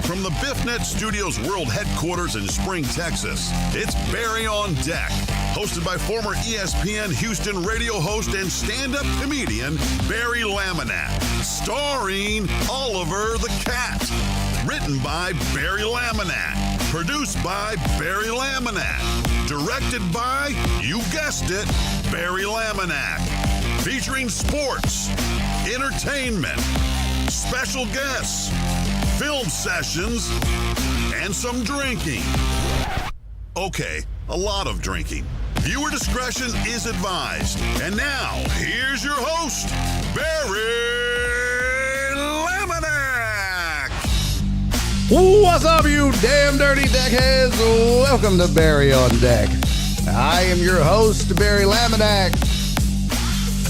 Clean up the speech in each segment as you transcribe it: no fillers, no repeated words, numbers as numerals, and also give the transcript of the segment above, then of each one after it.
From the BiffNet Studios World Headquarters in Spring, Texas, it's Barry on Deck, hosted by former ESPN Houston radio host and stand-up comedian Barry Laminack, starring Oliver the Cat. Written by Barry Laminack, produced by Barry Laminack, directed by, you guessed it, Barry Laminack, featuring sports, entertainment, special guests, film sessions, and some drinking. Okay, a lot of drinking. Viewer discretion is advised. And now, here's your host, Barry Laminack. What's up, you damn dirty deckheads? Welcome to Barry on Deck. I am your host, Barry Laminack.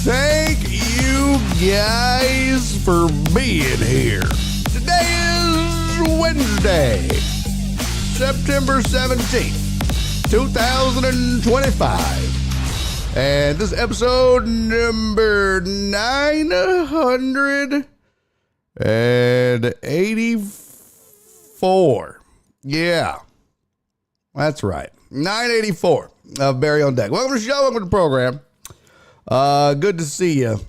Thank you guys for being here. Today is Wednesday, September 17th, 2025. And this is episode number 984. Yeah, that's right. 984 of Barry on Deck. Welcome to the show. Welcome to the program. Good to see you.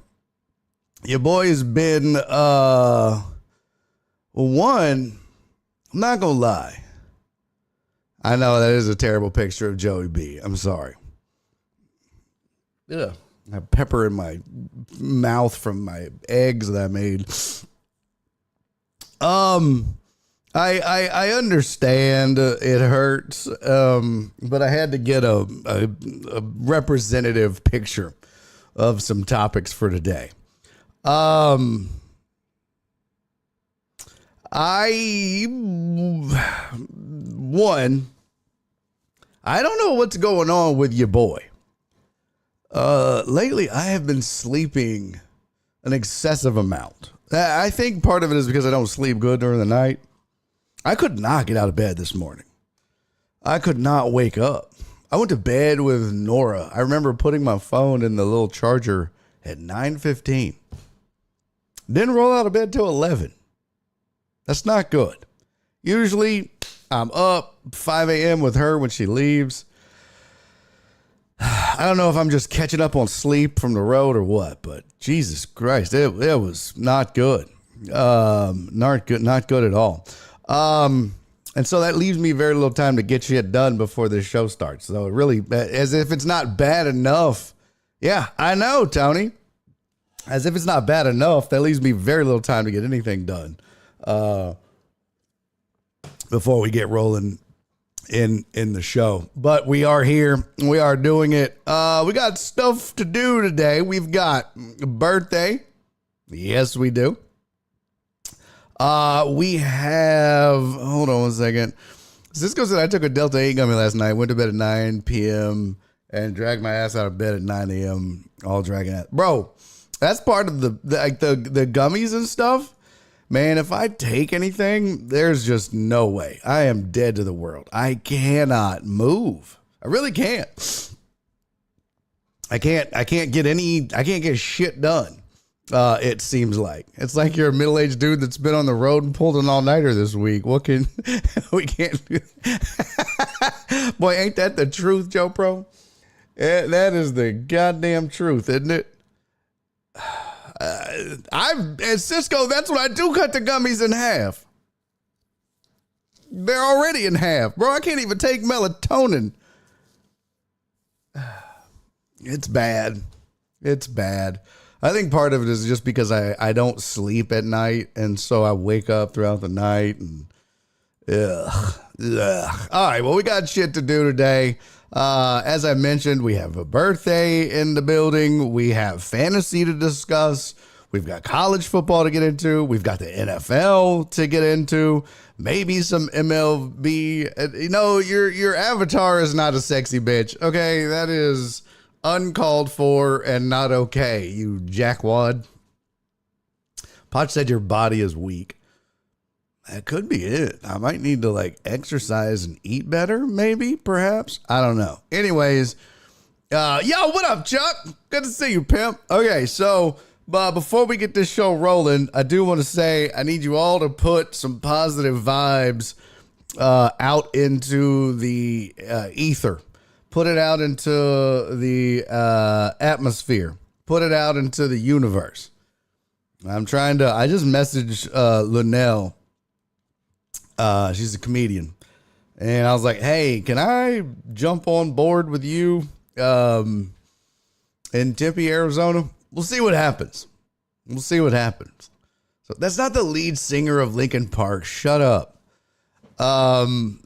Your boy has been, I'm not gonna lie. I know that is a terrible picture of Joey B. I'm sorry. Yeah, I have pepper in my mouth from my eggs that I made. I understand it hurts, but I had to get a representative picture of some topics for today. I don't know what's going on with your boy. Lately I have been sleeping an excessive amount. I think part of it is because I don't sleep good during the night. I could not get out of bed this morning. I could not wake up. I went to bed with Nora. I remember putting my phone in the little charger at 9:15. Didn't roll out of bed till 11. That's not good. Usually I'm up 5 a.m. with her when she leaves. I don't know if I'm just catching up on sleep from the road or what, but Jesus Christ, it was not good. Not good at all. And so that leaves me very little time to get shit done before this show starts. So it really, as if it's not bad enough. Yeah, I know, Tony. As if it's not bad enough, that leaves me very little time to get anything done before we get rolling in the show. But we are here. We are doing it. We got stuff to do today. We've got a birthday. Yes, we do. We have, hold on one second. Cisco said I took a Delta 8 gummy last night, went to bed at 9 p.m. and dragged my ass out of bed at 9 a.m. all dragging out. Bro, that's part of the gummies and stuff. Man, if I take anything, there's just no way. I am dead to the world. I cannot move. I really can't. I can't get shit done. It seems like it's like you're a middle-aged dude that's been on the road and pulled an all-nighter this week. What can we can't do? Boy, ain't that the truth, Joe Pro? That is the goddamn truth, isn't it? At Cisco, that's what I do, cut the gummies in half. They're already in half. Bro, I can't even take melatonin. It's bad. It's bad. I think part of it is just because I don't sleep at night, and so I wake up throughout the night, and ugh. All right, well, we got shit to do today. As I mentioned, we have a birthday in the building. We have fantasy to discuss. We've got college football to get into. We've got the NFL to get into. Maybe some MLB. You know, your avatar is not a sexy bitch. Okay, that is uncalled for and not okay, you jackwad. Potch said your body is weak. That could be it. I might need to exercise and eat better, maybe, perhaps. I don't know. Anyways, yo, what up, Chuck? Good to see you, pimp. Okay, so But before we get this show rolling, I do want to say I need you all to put some positive vibes out into the ether. Put it out into the atmosphere. Put it out into the universe. I just messaged Linnell. She's a comedian. And I was like, hey, can I jump on board with you in Tempe, Arizona? We'll see what happens. So that's not the lead singer of Linkin Park. Shut up.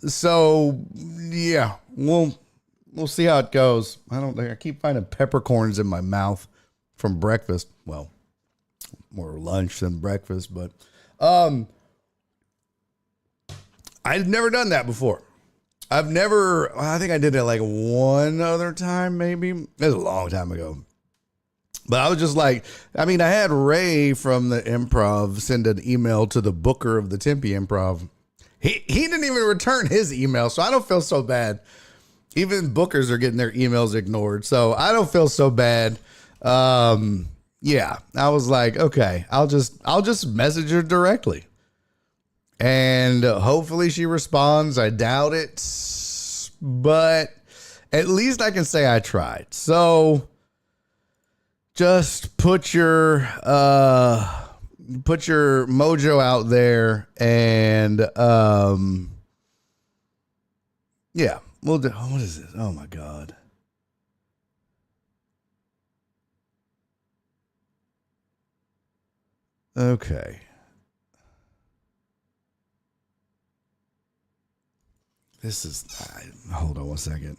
So yeah, we'll see how it goes. I keep finding peppercorns in my mouth from breakfast. Well, more lunch than breakfast, but I've never done that before. I think I did it like one other time, maybe. It was a long time ago. But I was just like, I had Ray from the Improv send an email to the booker of the Tempe Improv. He didn't even return his email, so I don't feel so bad. Even bookers are getting their emails ignored, so I don't feel so bad. Yeah, I was like, okay, I'll just message her directly. And hopefully she responds. I doubt it, but at least I can say I tried. So just put your mojo out there, and yeah, we'll do. What is it? Oh my God. Okay. This is, hold on one second.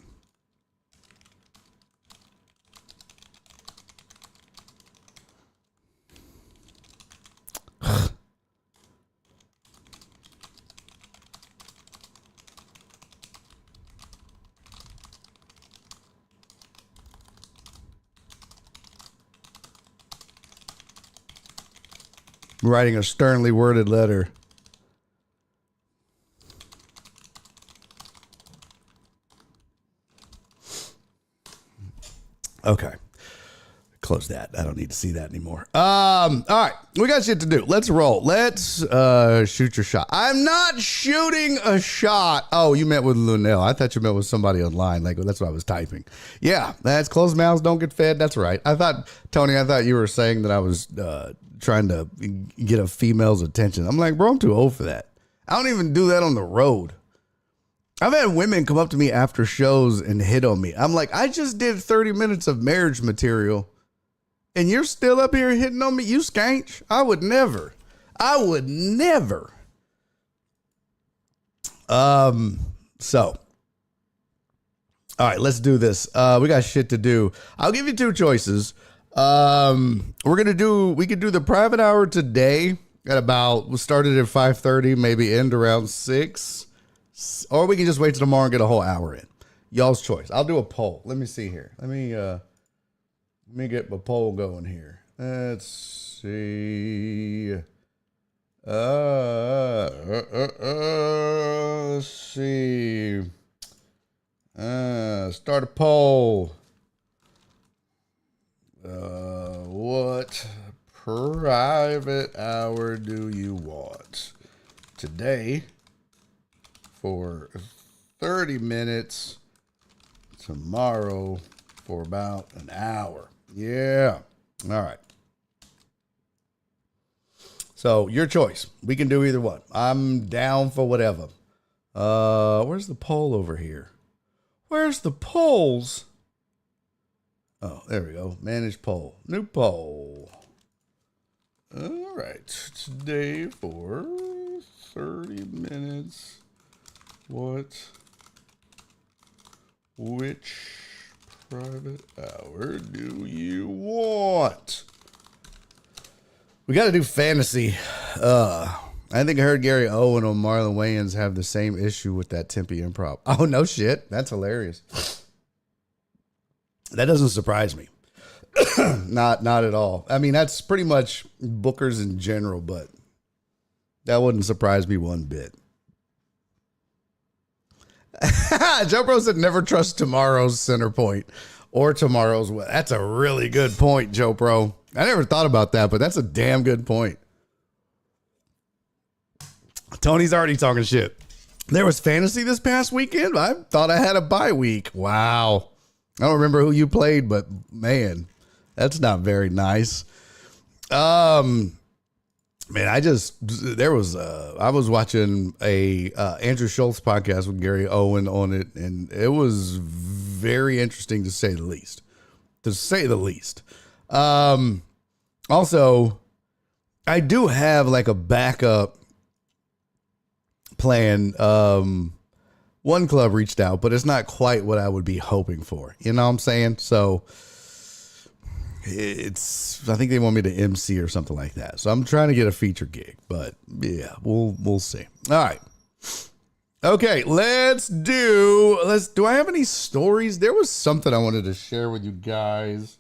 Writing a sternly worded letter. Okay. Close that. I don't need to see that anymore. All right. We got shit to do. Let's roll. Let's shoot your shot. I'm not shooting a shot. Oh, you meant with Lunel. I thought you meant with somebody online. Like, that's what I was typing. Yeah, that's closed mouths don't get fed. That's right. Tony, I thought you were saying that I was trying to get a female's attention. I'm like, bro, I'm too old for that. I don't even do that on the road. I've had women come up to me after shows and hit on me. I'm like, I just did 30 minutes of marriage material and you're still up here hitting on me? You skank. I would never. So, all right, let's do this. We got shit to do. I'll give you two choices. We could do the private hour today we'll start it at 5:30, maybe end around 6. Or we can just wait till tomorrow and get a whole hour in. Y'all's choice. I'll do a poll. Let me see here. Let me get my poll going here. Let's see. Let's see. Start a poll. What private hour do you want today? For 30 minutes, tomorrow for about an hour. Yeah. All right. So your choice. We can do either one. I'm down for whatever. Where's the poll over here? Where's the polls? Oh, there we go. Manage poll. New poll. All right. Today for 30 minutes. Which private hour do you want? We got to do fantasy. I think I heard Gary Owen or Marlon Wayans have the same issue with that Tempe Improv. Oh, no shit. That's hilarious. That doesn't surprise me. Not at all. That's pretty much bookers in general, but that wouldn't surprise me one bit. Joe Bro said never trust tomorrow's center point or tomorrow's. That's a really good point, Joe Bro. I never thought about that, but that's a damn good point. Tony's already talking shit. There was fantasy this past weekend. I thought I had a bye week. Wow. I don't remember who you played, but man, that's not very nice. Man, I was watching a Andrew Schultz podcast with Gary Owen on it, and it was very interesting to say the least. Also, I do have like a backup plan. One club reached out, but it's not quite what I would be hoping for. You know what I'm saying? So I think they want me to MC or something like that. So I'm trying to get a feature gig, but yeah, we'll see. All right. Okay, do I have any stories? There was something I wanted to share with you guys.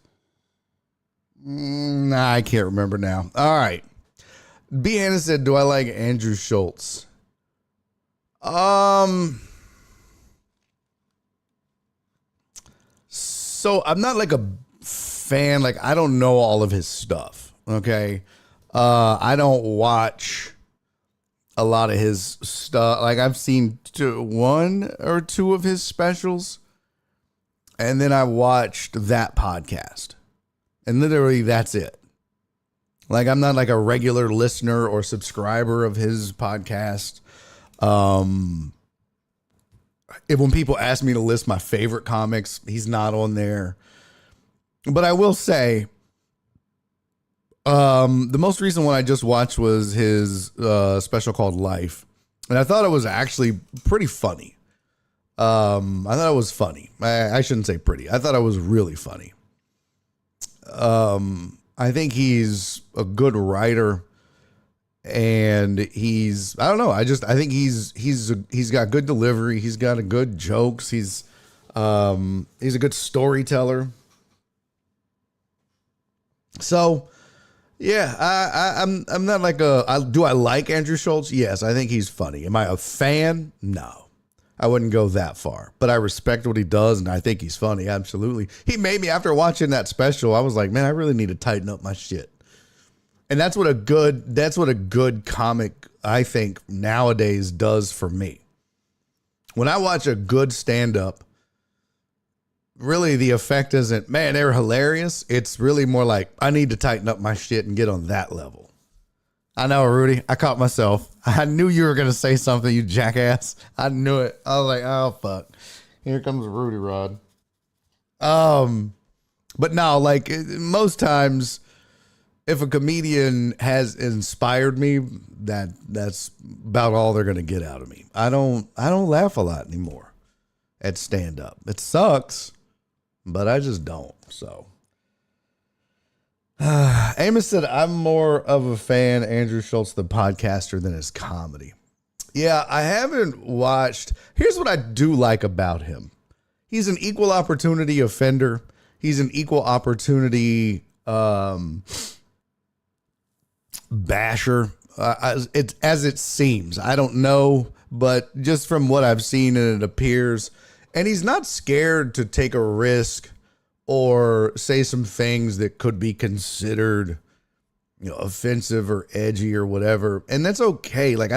Nah, I can't remember now. All right. B. Hannah said, do I like Andrew Schultz? So I'm not like a fan. Like, I don't know all of his stuff. Okay. I don't watch a lot of his stuff. Like, I've seen one or two of his specials, and then I watched that podcast, and literally that's it. Like, I'm not like a regular listener or subscriber of his podcast. When people ask me to list my favorite comics, he's not on there. But I will say, the most recent one I just watched was his special called Life. And I thought it was actually pretty funny. I thought it was funny. I shouldn't say pretty. I thought it was really funny. I think he's a good writer, and I don't know. I think he's got good delivery. He's got a good jokes. He's a good storyteller. So yeah, I'm not like do I like Andrew Schultz? Yes, I think he's funny. Am I a fan? No. I wouldn't go that far, but I respect what he does, and I think he's funny. Absolutely. He made me, after watching that special, I was like, man, I really need to tighten up my shit. And that's what a good comic, I think, nowadays does for me. When I watch a good stand-up, really the effect isn't, man, they're hilarious. It's really more like, I need to tighten up my shit and get on that level. I know, Rudy. I caught myself. I knew you were going to say something, you jackass. I knew it. I was like, oh, fuck. Here comes Rudy Rod. But no, like most times, if a comedian has inspired me, that's about all they're going to get out of me. I don't laugh a lot anymore at stand up. It sucks, but I just don't. So Amos said, I'm more of a fan, Andrew Schultz, the podcaster, than his comedy. Yeah, I haven't watched. Here's what I do like about him. He's an equal opportunity offender. He's an equal opportunity basher. It's as it seems. I don't know, but just from what I've seen, and it appears, and he's not scared to take a risk or say some things that could be considered, offensive or edgy or whatever. And that's okay. Like,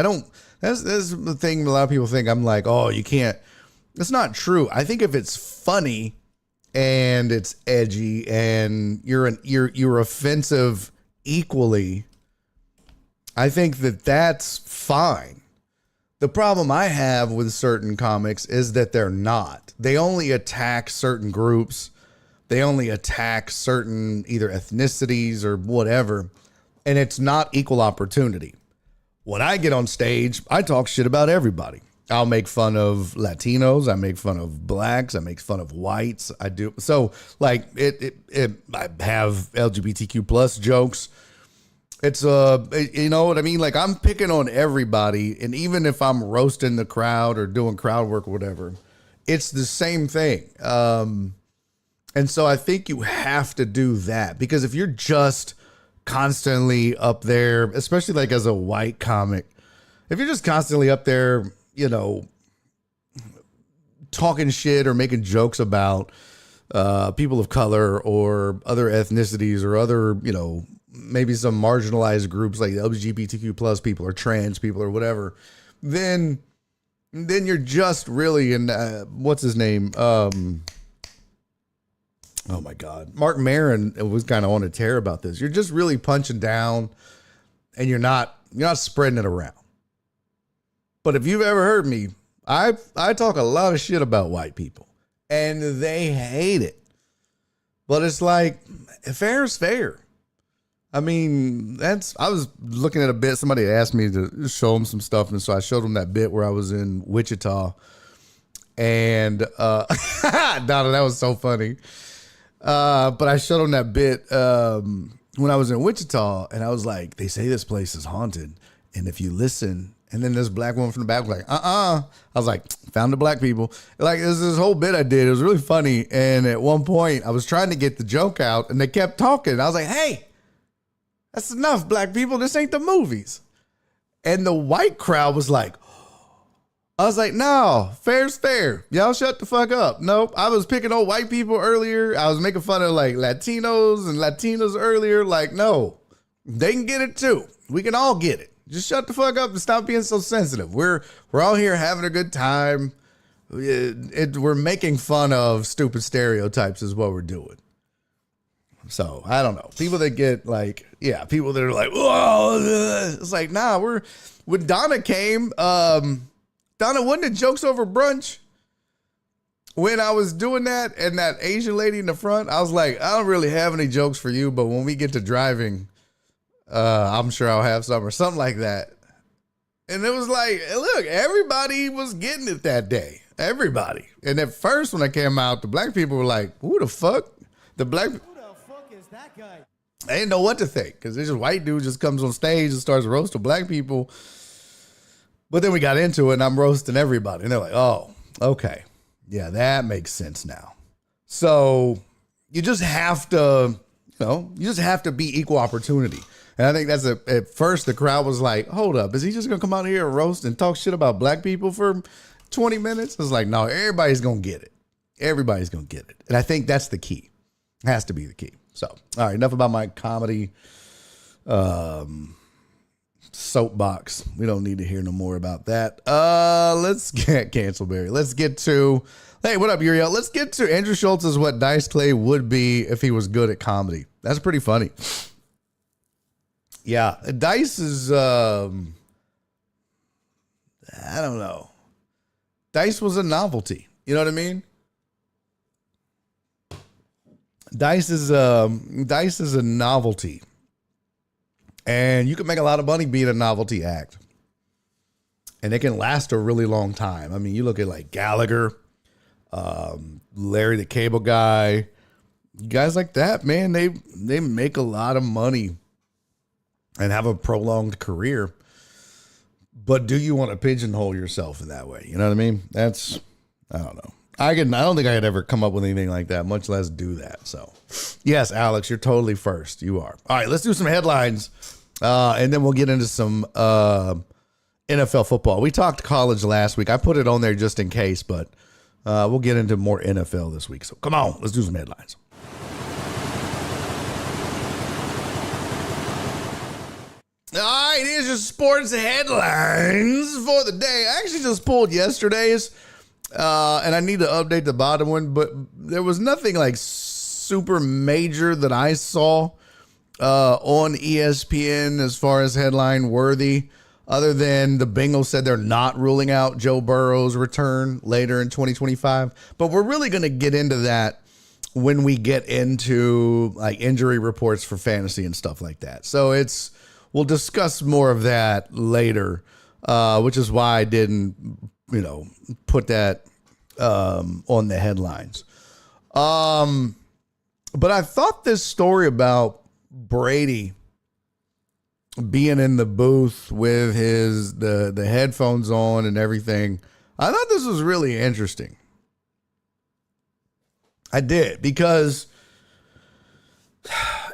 that's the thing. A lot of people think I'm like, oh, you can't. That's not true. I think if it's funny and it's edgy and you're offensive equally, I think that's fine. The problem I have with certain comics is that they're not. They only attack certain groups. They only attack certain either ethnicities or whatever, and it's not equal opportunity. When I get on stage, I talk shit about everybody. I'll make fun of Latinos. I make fun of blacks. I make fun of whites. I do. So like I have LGBTQ plus jokes. It's you know what I mean? Like, I'm picking on everybody. And even if I'm roasting the crowd or doing crowd work or whatever, it's the same thing. And so I think you have to do that, because if you're just constantly up there, especially like as a white comic, if you're just constantly up there, talking shit or making jokes about people of color or other ethnicities or other, maybe some marginalized groups like LGBTQ plus people or trans people or whatever, then you're just really in, what's his name? Oh my God. Mark Maron was kind of on a tear about this. You're just really punching down and you're not spreading it around. But if you've ever heard me, I talk a lot of shit about white people and they hate it. But it's like, fair is fair. I mean, I was looking at a bit. Somebody asked me to show them some stuff. And so I showed them that bit where I was in Wichita. And, Donna, that was so funny. But I showed them that bit when I was in Wichita. And I was like, they say this place is haunted. And if you listen, and then this black woman from the back was like, I was like, found the black people. Like, this whole bit I did. It was really funny. And at one point, I was trying to get the joke out, and they kept talking. I was like, hey, that's enough, black people. This ain't the movies. And the white crowd was like, I was like, no, fair's fair. Y'all shut the fuck up. Nope. I was picking on white people earlier. I was making fun of, like, Latinos and Latinas earlier. Like, no, they can get it, too. We can all get it. Just shut the fuck up and stop being so sensitive. We're all here having a good time. We're making fun of stupid stereotypes is what we're doing. So I don't know. People that get people that are like, whoa, it's like, nah, when Donna came, Donna, wasn't it jokes over brunch? When I was doing that and that Asian lady in the front, I was like, I don't really have any jokes for you, but when we get to driving, I'm sure I'll have some or something like that. And it was like, look, everybody was getting it that day. Everybody. And at first when I came out, the black people were like, who the fuck? Who the fuck is that guy? I didn't know what to think because this white dude just comes on stage and starts roasting black people. But then we got into it and I'm roasting everybody. And they're like, oh, okay. Yeah, that makes sense now. So you just have to, be equal opportunity. And I think at first the crowd was like, hold up, is he just going to come out here and roast and talk shit about black people for 20 minutes? It's like, no, everybody's going to get it. Everybody's going to get it. And I think that's the key. It has to be the key. So, all right, enough about my comedy soapbox. We don't need to hear no more about that. Let's get canceled, Barry. Let's get to, hey, what up, Uriel? Let's get to Andrew Schultz is what Dice Clay would be if he was good at comedy. That's pretty funny. Yeah, Dice is, I don't know. Dice was a novelty. You know what I mean? Dice is a novelty. And you can make a lot of money being a novelty act. And it can last a really long time. I mean, you look at like Gallagher, Larry the Cable Guy, guys like that, man, they make a lot of money and have a prolonged career. But do you want to pigeonhole yourself in that way? You know what I mean? I don't know. I don't think I could ever come up with anything like that, much less do that. So yes, Alex, you're totally first. You are. All right, let's do some headlines. And then we'll get into some NFL football. We talked college last week. I put it on there just in case, but we'll get into more NFL this week. So come on, let's do some headlines. All right, here's your sports headlines for the day. I actually just pulled yesterday's, and I need to update the bottom one, but there was nothing like super major that I saw on ESPN as far as headline worthy, other than the Bengals said they're not ruling out Joe Burrow's return later in 2025. But we're really going to get into that when we get into like injury reports for fantasy and stuff like that. So we'll discuss more of that later, which is why I didn't, put that on the headlines. But I thought this story about Brady being in the booth with the headphones on and everything, I thought this was really interesting. I did, because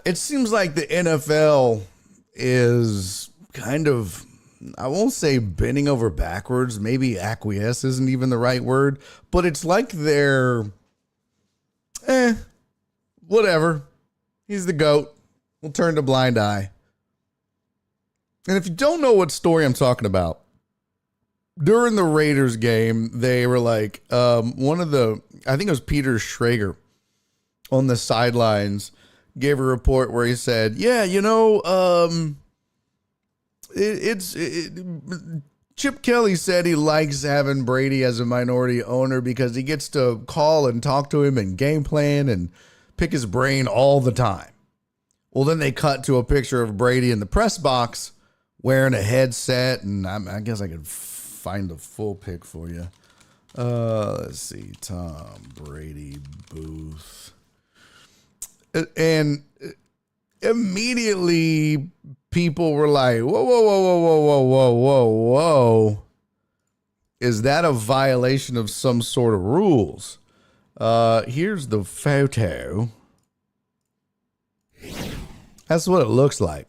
it seems like the NFL is kind of, I won't say bending over backwards, maybe acquiesce isn't even the right word, but it's like Whatever. He's the GOAT. We'll turn a blind eye. And if you don't know what story I'm talking about, during the Raiders game, they were like, I think it was Peter Schrager on the sidelines gave a report where he said, yeah, Chip Kelly said he likes having Brady as a minority owner because he gets to call and talk to him and game plan and pick his brain all the time. Well, then they cut to a picture of Brady in the press box wearing a headset, and I guess I could find a full pic for you. Let's see, Tom Brady booth. And immediately people were like, whoa, whoa, whoa, whoa, whoa, whoa, whoa, whoa, whoa. Is that a violation of some sort of rules? Here's the photo. That's what it looks like.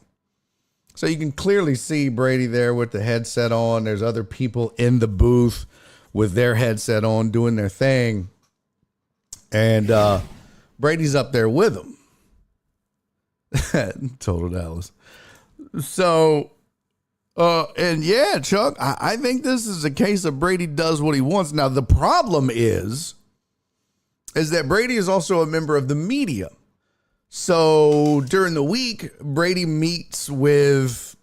So you can clearly see Brady there with the headset on. There's other people in the booth with their headset on doing their thing. And Brady's up there with them. Total Dallas. So, and yeah, Chuck, I think this is a case of Brady does what he wants. Now, the problem is that Brady is also a member of the media. So during the week, Brady meets with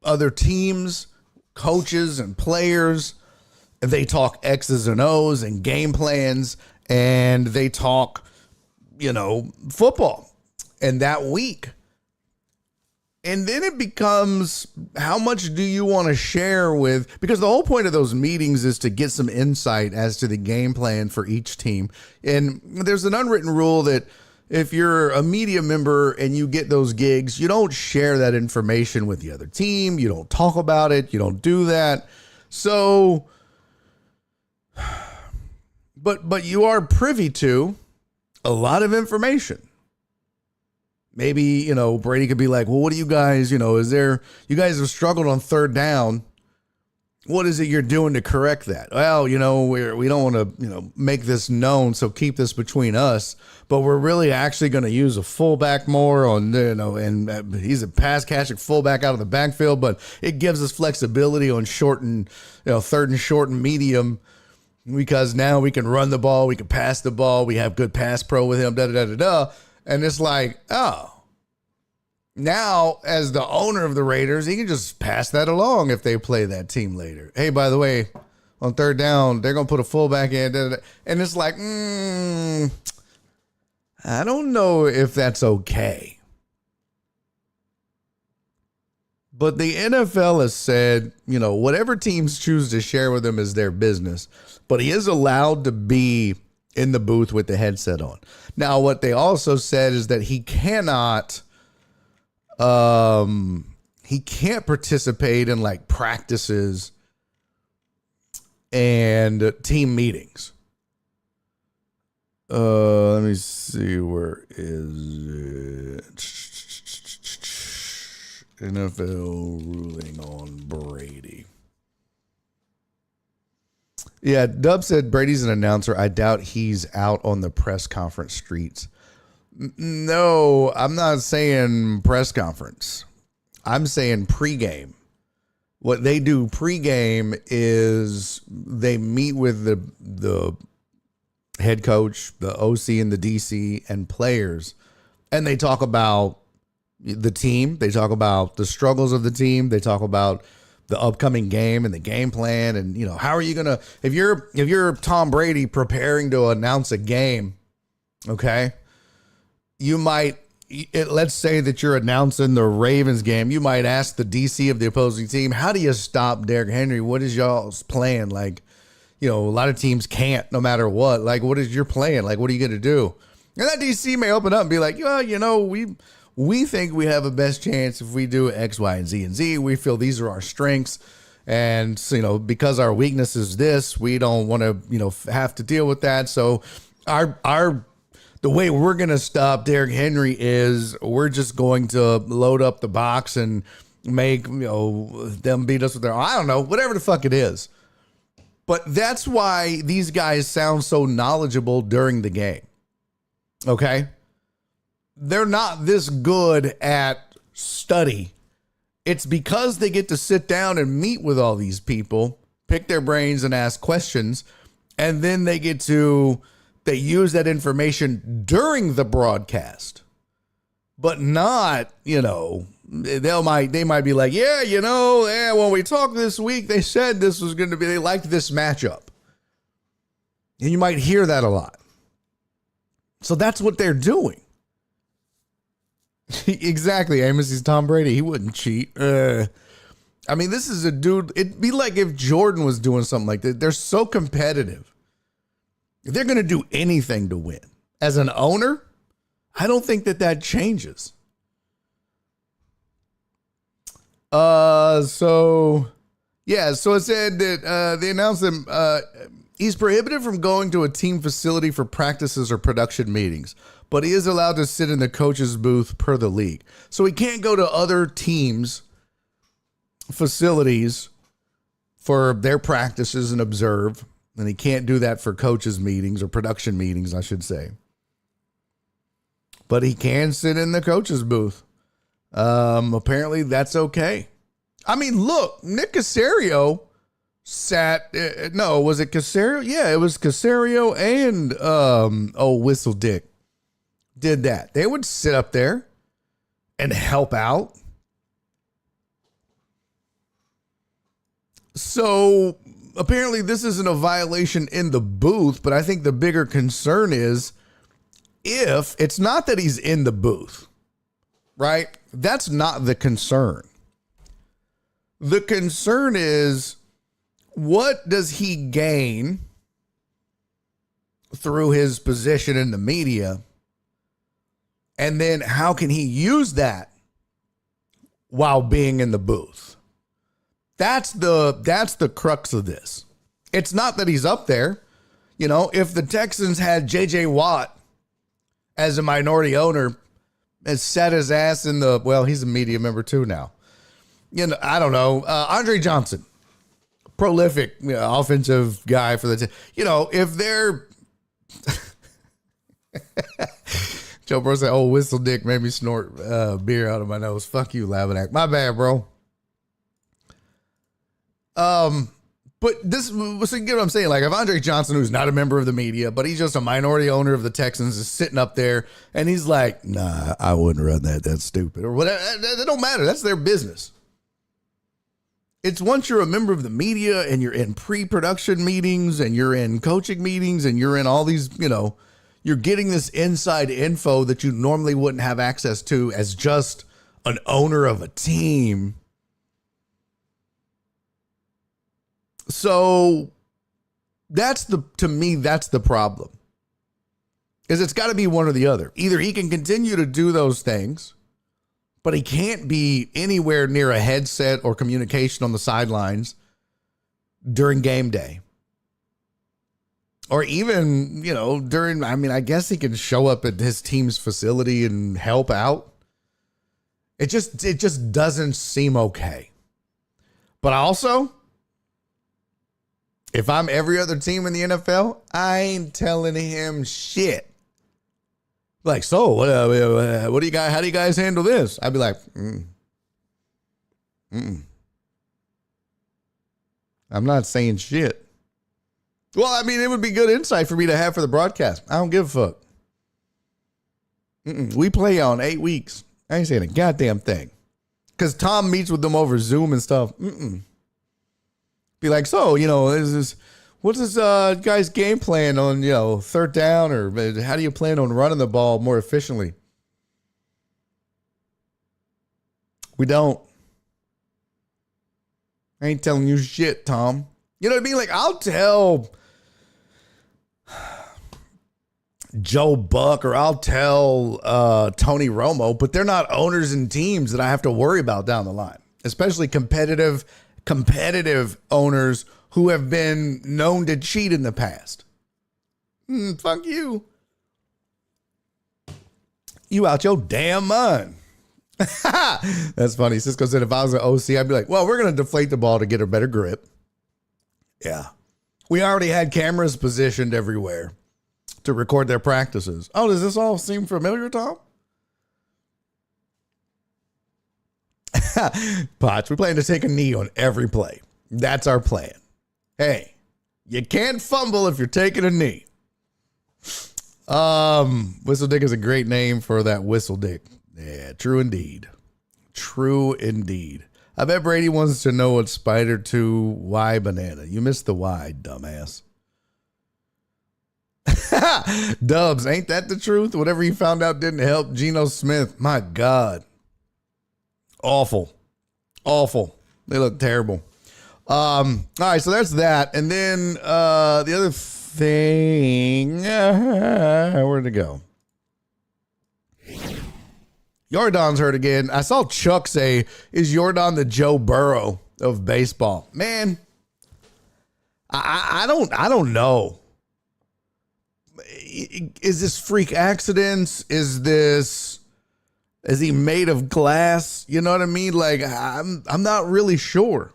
other teams, coaches, and players. They talk X's and O's and game plans, and they talk, football. And that week. And then it becomes, how much do you want to share with, because the whole point of those meetings is to get some insight as to the game plan for each team. And there's an unwritten rule that if you're a media member and you get those gigs, you don't share that information with the other team. You don't talk about it. You don't do that. So, but you are privy to a lot of information. Maybe, Brady could be like, well, what do you guys, you guys have struggled on third down. What is it you're doing to correct that? Well, we don't want to, make this known. So keep this between us, but we're really actually going to use a fullback more on, and he's a pass catching fullback out of the backfield, but it gives us flexibility on third and short and medium, because now we can run the ball. We can pass the ball. We have good pass pro with him, And it's like, oh, now as the owner of the Raiders, he can just pass that along if they play that team later. Hey, by the way, on third down, they're going to put a fullback in. And it's like, I don't know if that's okay. But the NFL has said, whatever teams choose to share with him is their business. But he is allowed to be in the booth with the headset on. Now, what they also said is that he can't participate in like practices and team meetings. Let me see, where is it? NFL ruling on Brady. Yeah, Dub said Brady's an announcer. I doubt he's out on the press conference streets. No, I'm not saying press conference. I'm saying pregame. What they do pregame is they meet with the head coach, the OC and the DC and players, and they talk about the team. They talk about the struggles of the team. They talk about the upcoming game and the game plan. And, how are you going to, if you're Tom Brady preparing to announce a game, okay, you might, let's say that you're announcing the Ravens game. You might ask the DC of the opposing team, how do you stop Derrick Henry? What is y'all's plan? Like, a lot of teams can't, no matter what. Like, what is your plan? Like, what are you going to do? And that DC may open up and be like, we think we have a best chance if we do X, Y, and Z. We feel these are our strengths. And, because our weakness is this, we don't want to, have to deal with that. So the way we're going to stop Derrick Henry is we're just going to load up the box and make, them beat us with their, I don't know, whatever the fuck it is. But that's why these guys sound so knowledgeable during the game. Okay. They're not this good at study. It's because they get to sit down and meet with all these people, pick their brains and ask questions. And then they use that information during the broadcast, but not, they might be like, when we talked this week, they said this was going to be, they liked this matchup. And you might hear that a lot. So that's what they're doing. Exactly. Amos is Tom Brady. He wouldn't cheat. This is a dude. It'd be like if Jordan was doing something like that. They're so competitive. They're going to do anything to win. As an owner, I don't think that changes. So it said that they announced that he's prohibited from going to a team facility for practices or production meetings, but he is allowed to sit in the coach's booth per the league. So he can't go to other teams' facilities for their practices and observe, and he can't do that for coaches' meetings or production meetings, I should say. But he can sit in the coach's booth. Apparently that's okay. Look, Nick Caserio was it Caserio? Yeah, it was Caserio and Whistle Dick did that. They would sit up there and help out. So apparently this isn't a violation in the booth, but I think the bigger concern is if it's not that he's in the booth, right? That's not the concern. The concern is, what does he gain through his position in the media? And then how can he use that while being in the booth? That's the crux of this. It's not that he's up there. If the Texans had J.J. Watt as a minority owner and sat his ass in he's a media member too now. I don't know. Andre Johnson, prolific offensive guy for the if they're Joe Burrow said, Whistle Dick made me snort beer out of my nose. Fuck you, Lavinack. My bad, bro. But this, so you get what I'm saying? Like if Andre Johnson, who's not a member of the media, but he's just a minority owner of the Texans, is sitting up there and he's like, nah, I wouldn't run that. That's stupid or whatever. That don't matter. That's their business. It's once you're a member of the media and you're in pre-production meetings and you're in coaching meetings and you're in all these, you're getting this inside info that you normally wouldn't have access to as just an owner of a team. So to me, that's the problem. Is it's got to be one or the other. Either he can continue to do those things, but he can't be anywhere near a headset or communication on the sidelines during game day. Or even, during, I guess he can show up at his team's facility and help out. It just doesn't seem okay. But also, if I'm every other team in the NFL, I ain't telling him shit. Like, so what do you guys, how do you guys handle this? I'd be like, I'm not saying shit. Well, it would be good insight for me to have for the broadcast. I don't give a fuck. We play on 8 weeks. I ain't saying a goddamn thing. Because Tom meets with them over Zoom and stuff. Be like, so, what's this guy's game plan on, third down, or how do you plan on running the ball more efficiently? We don't. I ain't telling you shit, Tom. You know what I mean? Like, I'll tell Joe Buck or I'll tell Tony Romo, but they're not owners and teams that I have to worry about down the line, especially competitive owners who have been known to cheat in the past. Fuck you. You out your damn mind. That's funny. Cisco said if I was an OC, I'd be like, well, we're going to deflate the ball to get a better grip. Yeah. We already had cameras positioned everywhere. to record their practices. Oh, does this all seem familiar, Tom? Potts, we plan to take a knee on every play. That's our plan. Hey, you can't fumble if you're taking a knee. Whistle Dick is a great name for that whistle dick. Yeah, true indeed. True indeed. I bet Brady wants to know what spider to Y banana. You missed the Y, dumbass. Dubs, ain't that the truth? Whatever you found out didn't help. Geno Smith, my God. Awful. Awful. They look terrible. All right, so that's that. And then the other thing, where'd it go? Jordan's hurt again. I saw Chuck say, is Jordan the Joe Burrow of baseball? Man, I don't know. Is this freak accidents? Is he made of glass? You know what I mean? Like, I'm not really sure.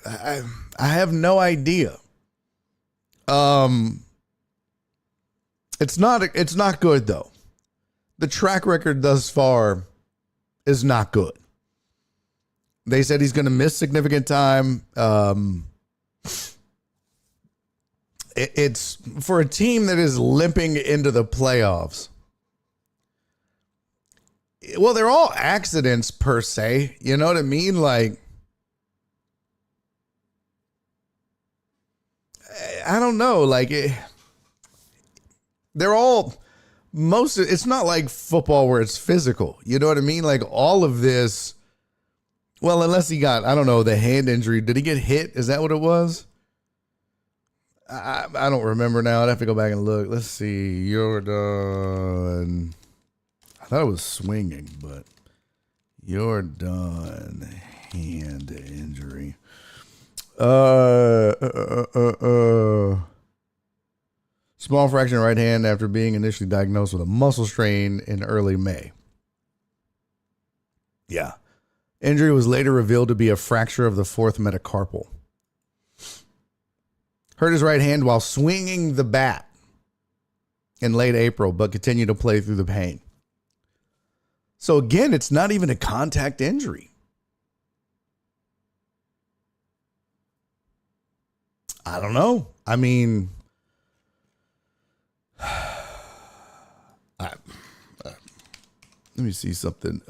I have no idea. It's not good though. The track record thus far is not good. They said he's going to miss significant time. It's for a team that is limping into the playoffs. Well, they're all accidents per se. You know what I mean? Like, I don't know. Like, they're all it's not like football where it's physical. You know what I mean? Like, all of this, well, unless he got, I don't know, the hand injury. Did he get hit? Is that what it was? I don't remember now. I'd have to go back and look. Let's see. Jordan. I thought it was swinging, but Jordan hand injury. Small fracture in right hand after being initially diagnosed with a muscle strain in early May. Yeah. Injury was later revealed to be a fracture of the fourth metacarpal. Hurt his right hand while swinging the bat in late April, but continued to play through the pain. So again, it's not even a contact injury. I don't know. I mean, let me see something.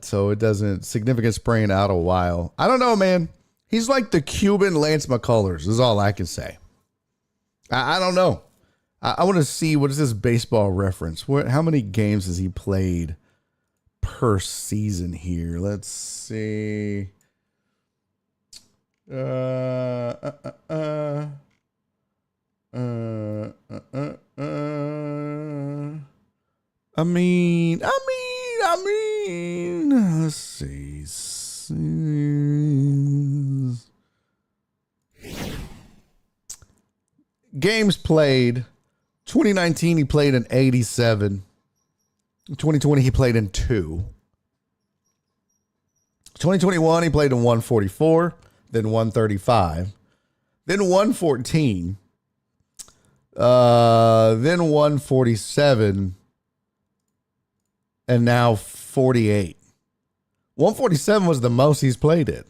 So it doesn't, significant sprain out a while. I don't know, man. He's like the Cuban Lance McCullers is all I can say. I don't know. I want to see, what is this baseball reference? How many games has he played per season here? Let's see. I mean, let's see. Games played. 2019, he played in 87. 2020, he played in 2. 2021, he played in 144, then 135, then 114, then 147, and now 48. 147 was the most he's played in.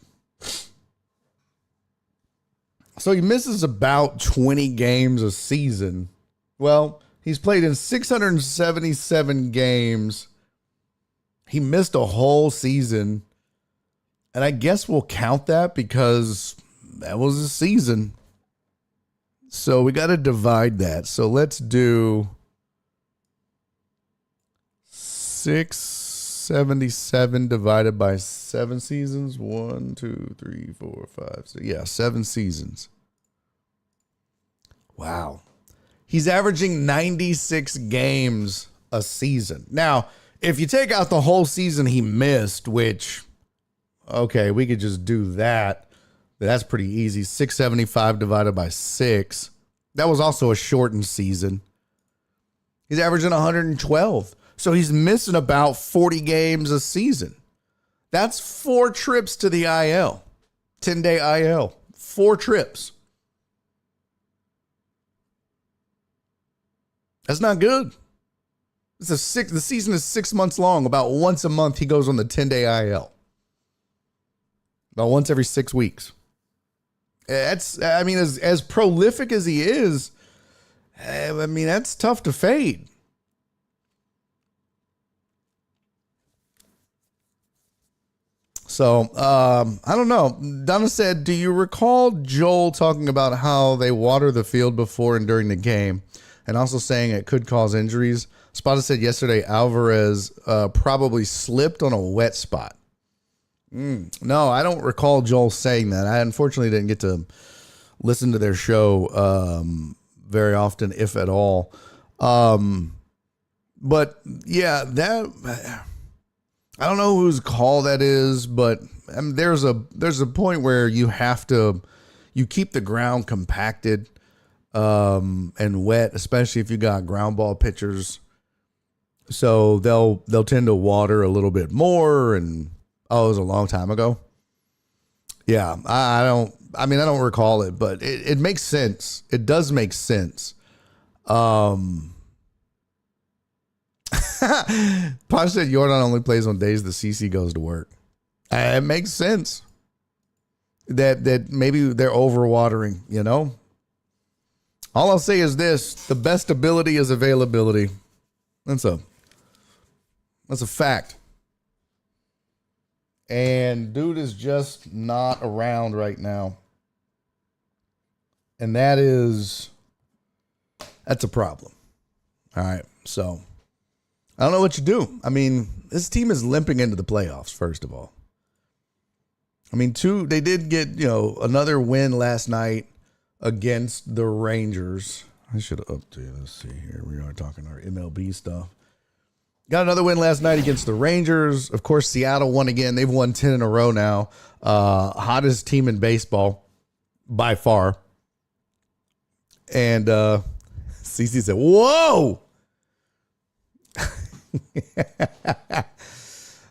So he misses about 20 games a season. Well, he's played in 677 games. He missed a whole season. And I guess we'll count that because that was a season. So we got to divide that. So let's do 677 divided by 7 seasons. 1, 2, 3, 4, 5, 6. Yeah, 7 seasons. Wow. He's averaging 96 games a season. Now, if you take out the whole season he missed, which, okay, we could just do that. That's pretty easy. 675 divided by 6. That was also a shortened season. He's averaging 112. So he's missing about 40 games a season. That's 4 trips to the IL. 10-day IL. 4 trips. That's not good. The season is 6 months long. About once a month, he goes on the 10-day IL. About once every 6 weeks. As prolific as he is, that's tough to fade. So, I don't know. Donna said, do you recall Joel talking about how they water the field before and during the game and also saying it could cause injuries? Spotted said yesterday Alvarez probably slipped on a wet spot. No, I don't recall Joel saying that. I unfortunately didn't get to listen to their show very often, if at all. But yeah, that I don't know whose call that is, but there's a point where you keep the ground compacted and wet, especially if you got ground ball pitchers. So they'll tend to water a little bit more. And it was a long time ago. Yeah, I don't recall it, but it makes sense. It does make sense. Posh said Jordan only plays on days the CC goes to work. It makes sense that maybe they're overwatering, you know? All I'll say is this: the best ability is availability. That's a fact. And dude is just not around right now. And that's a problem. All right. So I don't know what you do. I mean, this team is limping into the playoffs, first of all. I mean, they did get, another win last night against the Rangers. I should have updated. Let's see here. We are talking our MLB stuff. Got another win last night against the Rangers. Of course, Seattle won again. They've won 10 in a row now. Hottest team in baseball by far. And CC said, whoa.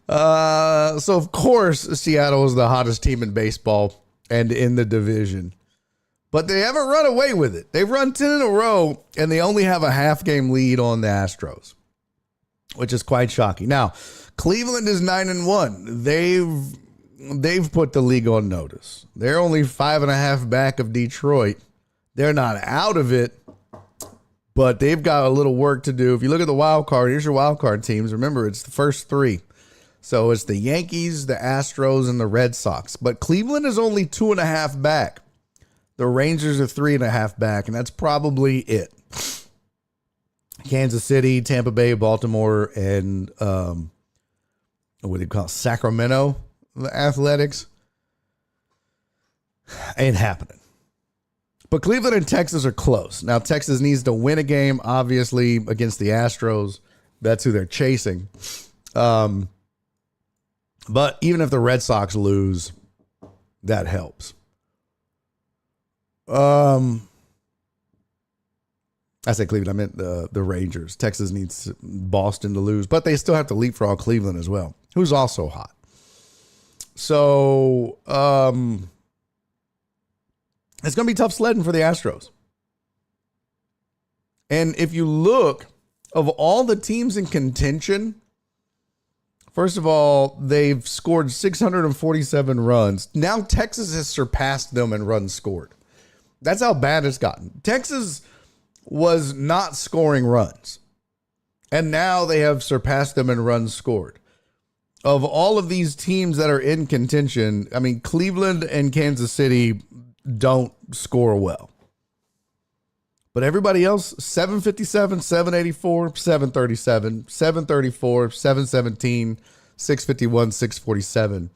So, of course, Seattle is the hottest team in baseball and in the division. But they haven't run away with it. They've run 10 in a row, and they only have a half-game lead on the Astros, which is quite shocking. Now, Cleveland is 9-1. They've put the league on notice. They're only 5.5 back of Detroit. They're not out of it, but they've got a little work to do. If you look at the wild card, here's your wild card teams. Remember, it's the first 3. So it's the Yankees, the Astros, and the Red Sox. But Cleveland is only 2.5 back. The Rangers are 3.5 back, and that's probably it. Kansas City, Tampa Bay, Baltimore, and what do you call it? Sacramento, the Athletics. Ain't happening. But Cleveland and Texas are close. Now, Texas needs to win a game, obviously, against the Astros. That's who they're chasing. But even if the Red Sox lose, that helps. I said Cleveland. I meant the Rangers. Texas needs Boston to lose, but they still have to leapfrog Cleveland as well, who's also hot. So it's going to be tough sledding for the Astros. And if you look, of all the teams in contention, first of all, they've scored 647 runs. Now Texas has surpassed them in runs scored. That's how bad it's gotten. Texas was not scoring runs, and now they have surpassed them in runs scored. Of all of these teams that are in contention, I mean, Cleveland and Kansas City don't score well. But everybody else, 757, 784, 737, 734, 717, 651, 647.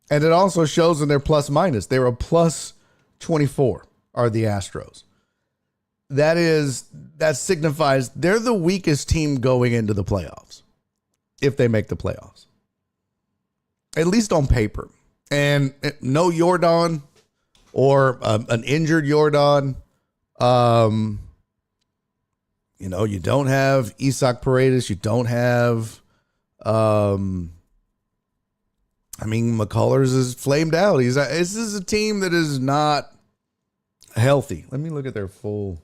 And it also shows in their plus minus. They're a plus 24 are the Astros. That signifies they're the weakest team going into the playoffs, if they make the playoffs. At least on paper. And no Jordan or an injured Jordan. You don't have Isaac Paredes. You don't have, I mean, McCullers is flamed out. This is a team that is not healthy. Let me look at their full.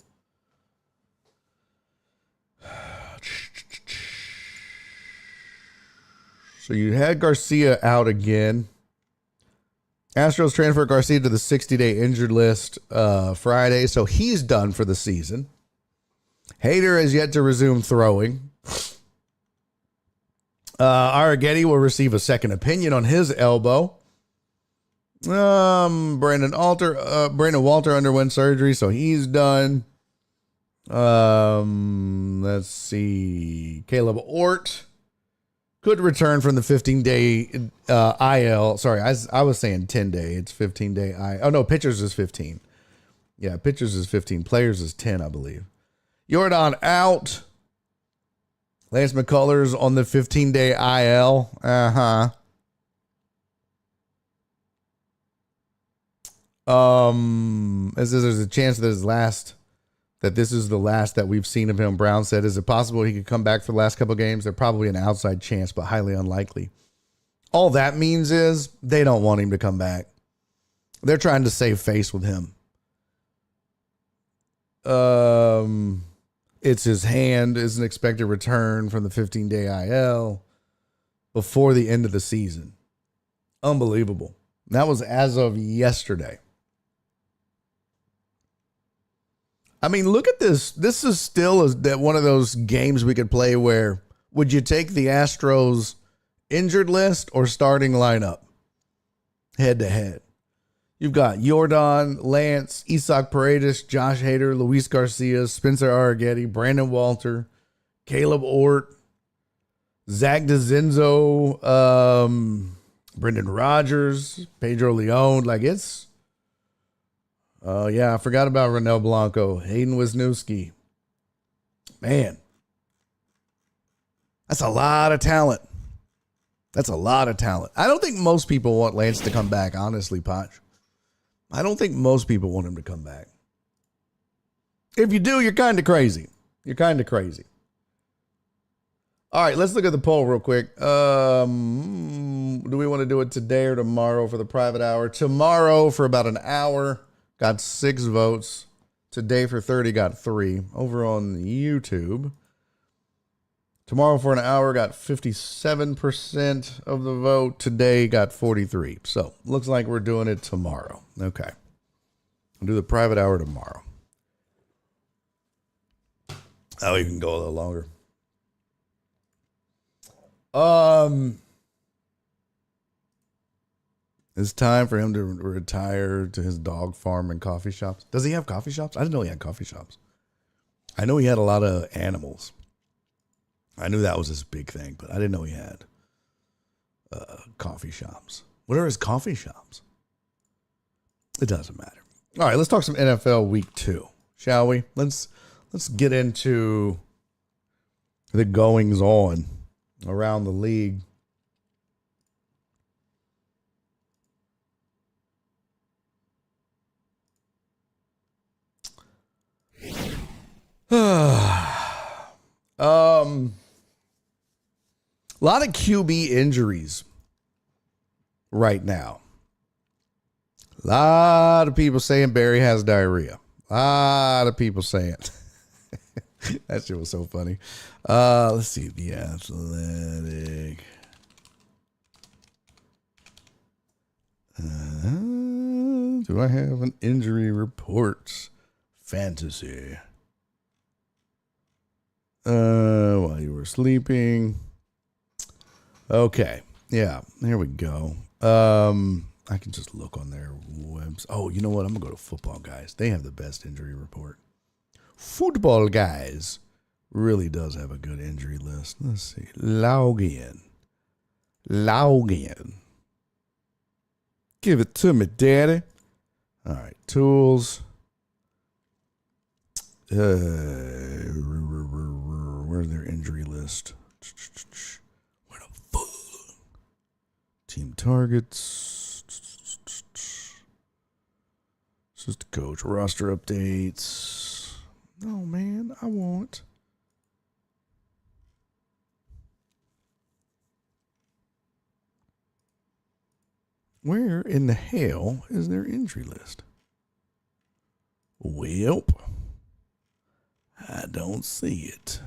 So you had Garcia out again. Astros transfer Garcia to the 60-day injured list Friday, so he's done for the season. Hader has yet to resume throwing. Arrighetti will receive a second opinion on his elbow. Brandon Walter underwent surgery, so he's done. Let's see. Caleb Ort could return from the 15-day IL. Sorry, I was saying 10-day. It's 15-day IL. Oh, no, pitchers is 15. Yeah, pitchers is 15. Players is 10, I believe. Jordan out. Lance McCullers on the 15-day IL. There's a chance that this is the last that we've seen of him. Brown said, is it possible he could come back for the last couple of games? They're probably an outside chance, but highly unlikely. All that means is they don't want him to come back. They're trying to save face with him. It's his hand is an expected return from the 15-day IL before the end of the season. Unbelievable. That was as of yesterday. I mean, look at this. This is still one of those games we could play where would you take the Astros injured list or starting lineup head to head? You've got Jordan, Lance, Isaac Paredes, Josh Hader, Luis Garcia, Spencer Arrighetti, Brandon Walter, Caleb Ort, Zach DeZenzo, Brendan Rodgers, Pedro Leon. Like it's, I forgot about Ronel Blanco, Hayden Wisniewski. Man, that's a lot of talent. That's a lot of talent. I don't think most people want Lance to come back, honestly, Potch. I don't think most people want him to come back. If you do, you're kind of crazy. You're kind of crazy. All right, let's look at the poll real quick. Do we want to do it today or tomorrow for the private hour? Tomorrow for about an hour, got 6 votes. Today for 30, got 3. Over on YouTube. Tomorrow for an hour, got 57% of the vote. Today got 43. So looks like we're doing it tomorrow. Okay. We'll do the private hour tomorrow. Oh, you can go a little longer. It's time for him to retire to his dog farm and coffee shops. Does he have coffee shops? I didn't know he had coffee shops. I know he had a lot of animals. I knew that was his big thing, but I didn't know he had coffee shops. What are his coffee shops? It doesn't matter. All right, let's talk some NFL Week 2, shall we? Let's get into the goings on around the league. A lot of QB injuries right now. A lot of people saying Barry has diarrhea. A lot of people saying that shit was so funny. Let's see. The Athletic. Do I have an injury report? Fantasy. While you were sleeping. Okay. Yeah, here we go. I can just look on their webs. Oh, you know what? I'm going to go to Football Guys. They have the best injury report. Football Guys really does have a good injury list. Let's see. Log in. Give it to me, daddy. All right. Tools. Where's their injury list? Where the fuck? Team targets. Assistant coach roster updates. Oh man, I want. Where in the hell is their injury list? Welp, I don't see it.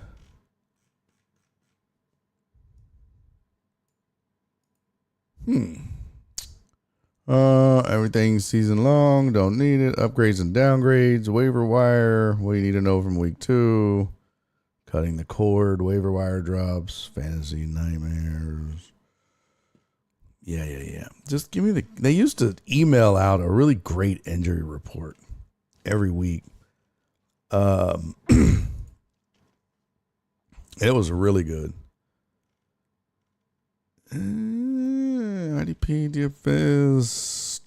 Everything season long. Don't need it. Upgrades and downgrades. Waiver wire. What do you need to know from week 2? Cutting the cord. Waiver wire drops. Fantasy nightmares. Yeah. Just give me they used to email out a really great injury report every week. It was really good. IDP, DFS,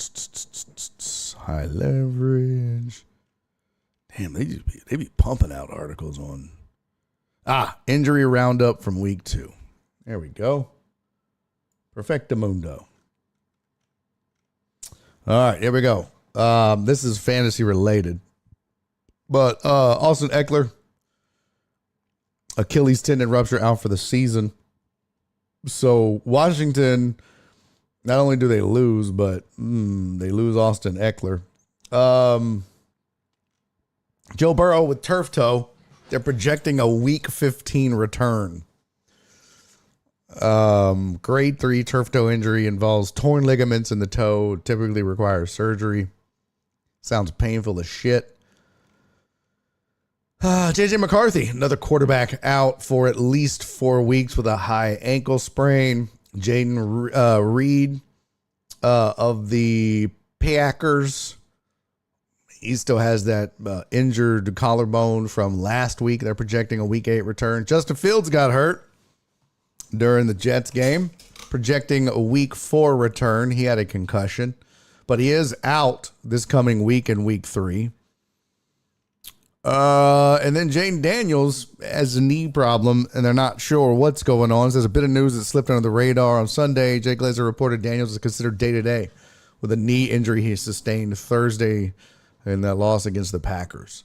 high leverage. Damn, they be pumping out articles on injury roundup from week 2. There we go. Perfectamundo. All right, here we go. This is fantasy related, but Austin Eckler, Achilles tendon rupture, out for the season. So Washington, not only do they lose, but they lose Austin Eckler. Joe Burrow with turf toe. They're projecting a week 15 return. Grade 3 turf toe injury involves torn ligaments in the toe, typically requires surgery. Sounds painful as shit. JJ McCarthy, another quarterback, out for at least 4 weeks with a high ankle sprain. Jaden Reed of the Packers, he still has that injured collarbone from last week. They're projecting a week 8 return. Justin Fields got hurt during the Jets game, projecting a week 4 return. He had a concussion, but he is out this coming week in week 3. And then Jaden Daniels has a knee problem, and they're not sure what's going on. So there's a bit of news that slipped under the radar on Sunday. Jay Glazer reported Daniels is considered day-to-day with a knee injury he sustained Thursday in that loss against the Packers.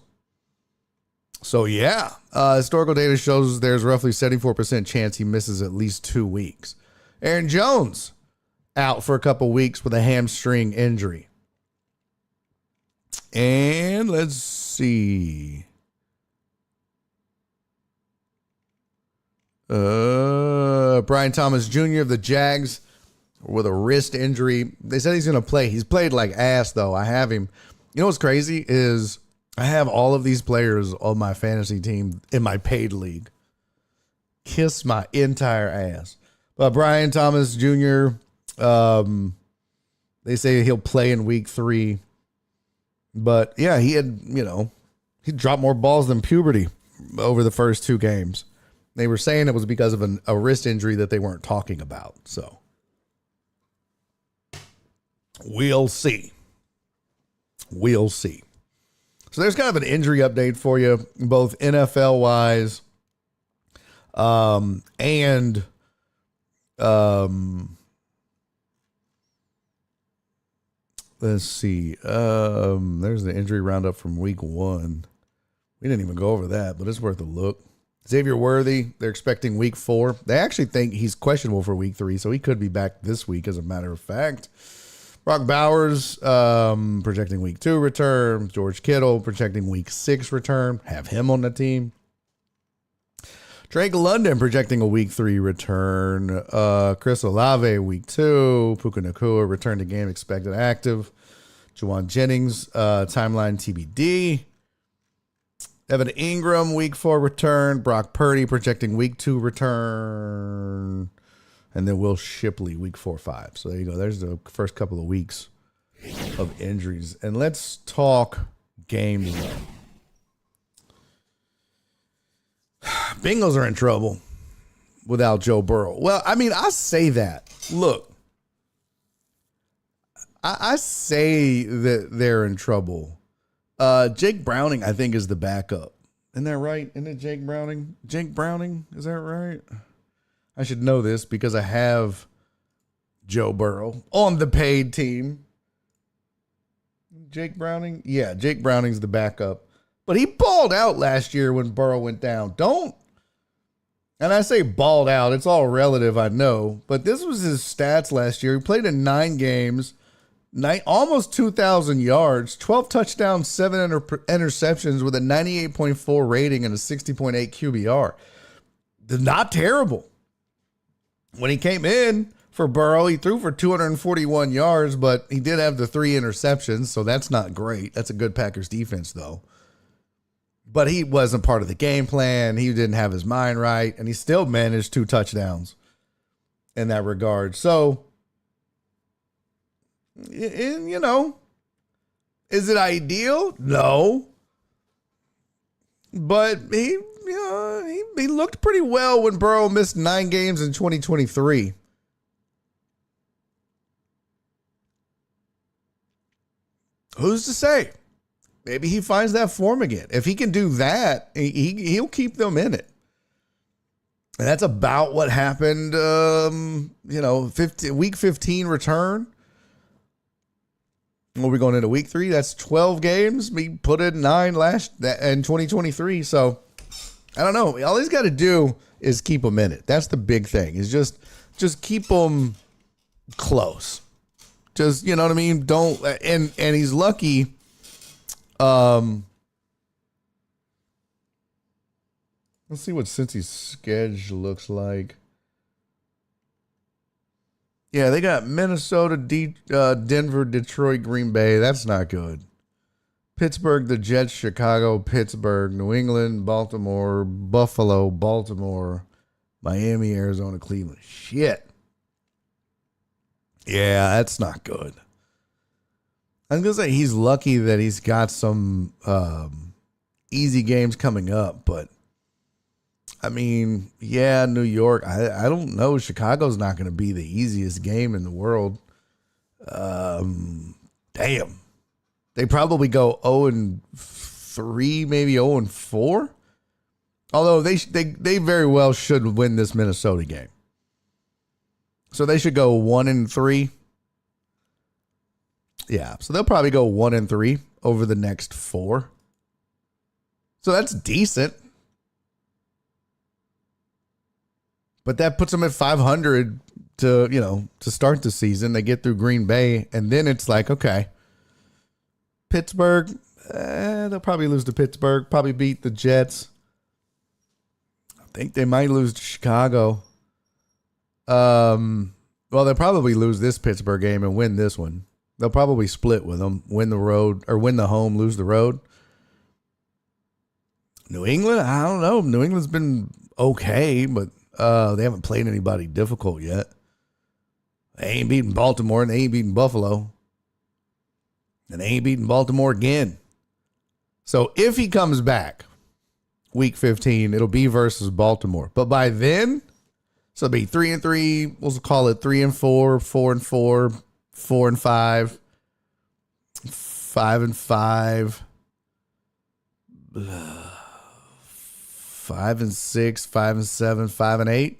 So, yeah, historical data shows there's roughly 74% chance he misses at least 2 weeks. Aaron Jones out for a couple weeks with a hamstring injury. And let's see. Brian Thomas Jr. of the Jags with a wrist injury. They said he's going to play. He's played like ass, though. I have him. You know what's crazy is I have all of these players on my fantasy team in my paid league. Kiss my entire ass. But Brian Thomas Jr., they say he'll play in week 3. But, yeah, he dropped more balls than puberty over the first 2 games. They were saying it was because of a wrist injury that they weren't talking about. So, we'll see. We'll see. So, there's kind of an injury update for you, both NFL-wise and let's see. There's the injury roundup from week 1. We didn't even go over that, but it's worth a look. Xavier Worthy, they're expecting week 4. They actually think he's questionable for week 3, so he could be back this week, as a matter of fact. Brock Bowers, projecting week 2 return. George Kittle, projecting week 6 return. Have him on the team. Drake London, projecting a week 3 return. Chris Olave, week 2. Puka Nacua, return to game, expected active. Juwan Jennings, timeline TBD. Evan Ingram, week 4 return. Brock Purdy, projecting week 2 return. And then Will Shipley, week 4-5. So there you go. There's the first couple of weeks of injuries. And let's talk games. Bengals are in trouble without Joe Burrow. Well, I mean, I say that. Look, I say that they're in trouble. Jake Browning, I think, is the backup. Isn't that right? Isn't it Jake Browning? Jake Browning? Is that right? I should know this because I have Joe Burrow on the paid team. Jake Browning? Yeah, Jake Browning's the backup. But he balled out last year when Burrow went down. Don't And I say balled out. It's all relative, I know. But this was his stats last year. He played in 9 games, almost 2,000 yards, 12 touchdowns, 7 interceptions with a 98.4 rating and a 60.8 QBR. Not terrible. When he came in for Burrow, he threw for 241 yards, but he did have the 3 interceptions, so that's not great. That's a good Packers defense, though. But he wasn't part of the game plan. He didn't have his mind right, and he still managed 2 touchdowns in that regard. So, you know, is it ideal? No. But he looked pretty well when Burrow missed 9 games in 2023. Who's to say? Maybe he finds that form again. If he can do that, he'll keep them in it. And that's about what happened, week 15 return. Well, we're going into week 3. That's 12 games. We put in 9 in 2023. So, I don't know. All he's got to do is keep them in it. That's the big thing, is just keep them close. Just, you know what I mean? And he's lucky. Let's see what Cincy's schedule looks like. Yeah, they got Minnesota, Denver, Detroit, Green Bay. That's not good. Pittsburgh, the Jets, Chicago, Pittsburgh, New England, Baltimore, Buffalo, Baltimore, Miami, Arizona, Cleveland. Shit. Yeah, that's not good. I was going to say he's lucky that he's got some easy games coming up, but I mean, yeah, New York, I don't know. Chicago's not going to be the easiest game in the world. Damn. They probably go 0-3, maybe 0-4. Although they very well should win this Minnesota game. So they should go 1-3. Yeah, so they'll probably go 1-3 over the next 4. So that's decent. But that puts them at 500 to start the season. They get through Green Bay, and then it's like, okay, Pittsburgh, they'll probably lose to Pittsburgh, probably beat the Jets. I think they might lose to Chicago. Well, they'll probably lose this Pittsburgh game and win this one. They'll probably split with them, win the road, or win the home, lose the road. New England, I don't know. New England's been okay, but they haven't played anybody difficult yet. They ain't beating Baltimore, and they ain't beating Buffalo. And they ain't beating Baltimore again. So if he comes back week 15, it'll be versus Baltimore. But by then, so it'll be 3-3. We'll call it 3-4, 4-4, 4-5, 5-5, 5-6, 5-7, 5-8,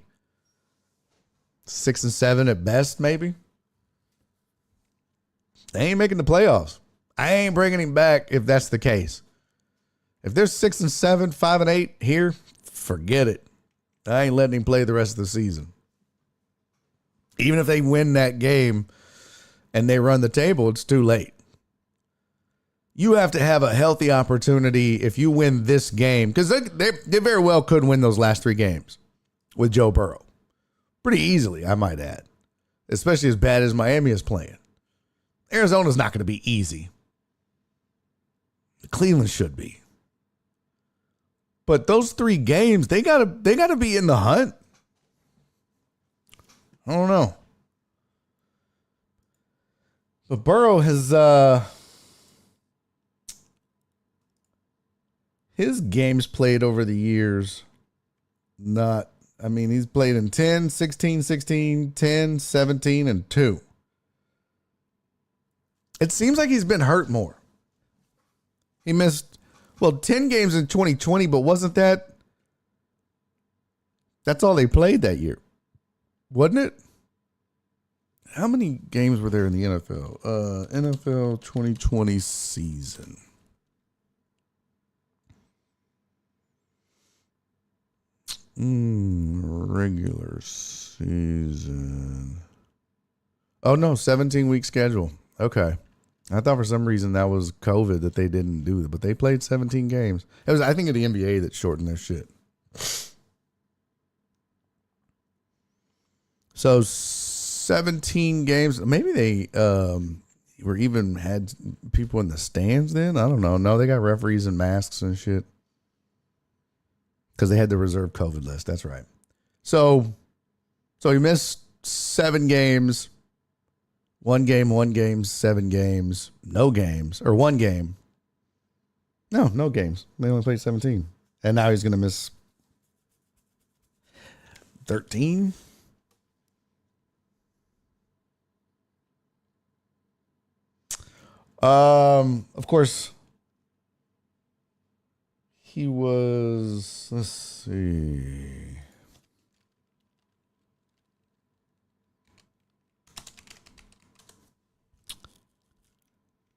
6-7 at best, maybe. They ain't making the playoffs. I ain't bringing him back if that's the case. If they're 6-7, 5-8 here, forget it. I ain't letting him play the rest of the season. Even if they win that game and they run the table, it's too late. You have to have a healthy opportunity if you win this game, because they very well could win those last 3 games with Joe Burrow. Pretty easily, I might add. Especially as bad as Miami is playing. Arizona's not going to be easy. Cleveland should be. But those 3 games, they gotta be in the hunt. I don't know. But Burrow has his games played over the years. He's played in 10, 16, 16, 10, 17, and 2. It seems like he's been hurt more. He missed, 10 games in 2020, but wasn't that? That's all they played that year, wasn't it? How many games were there in the NFL? NFL 2020 season. Regular season. Oh, no, 17-week schedule. Okay. I thought for some reason that was COVID that they didn't do it, but they played 17 games. It was, I think, of the NBA that shortened their shit. So 17 games. Maybe they were even had people in the stands then. I don't know. No, they got referees and masks and shit because they had the reserve COVID list. That's right. So he missed 7 games. 1 game, 7 games, no games, or 1 game. No games. They only played 17. And now he's going to miss 13. Of course, he was, let's see.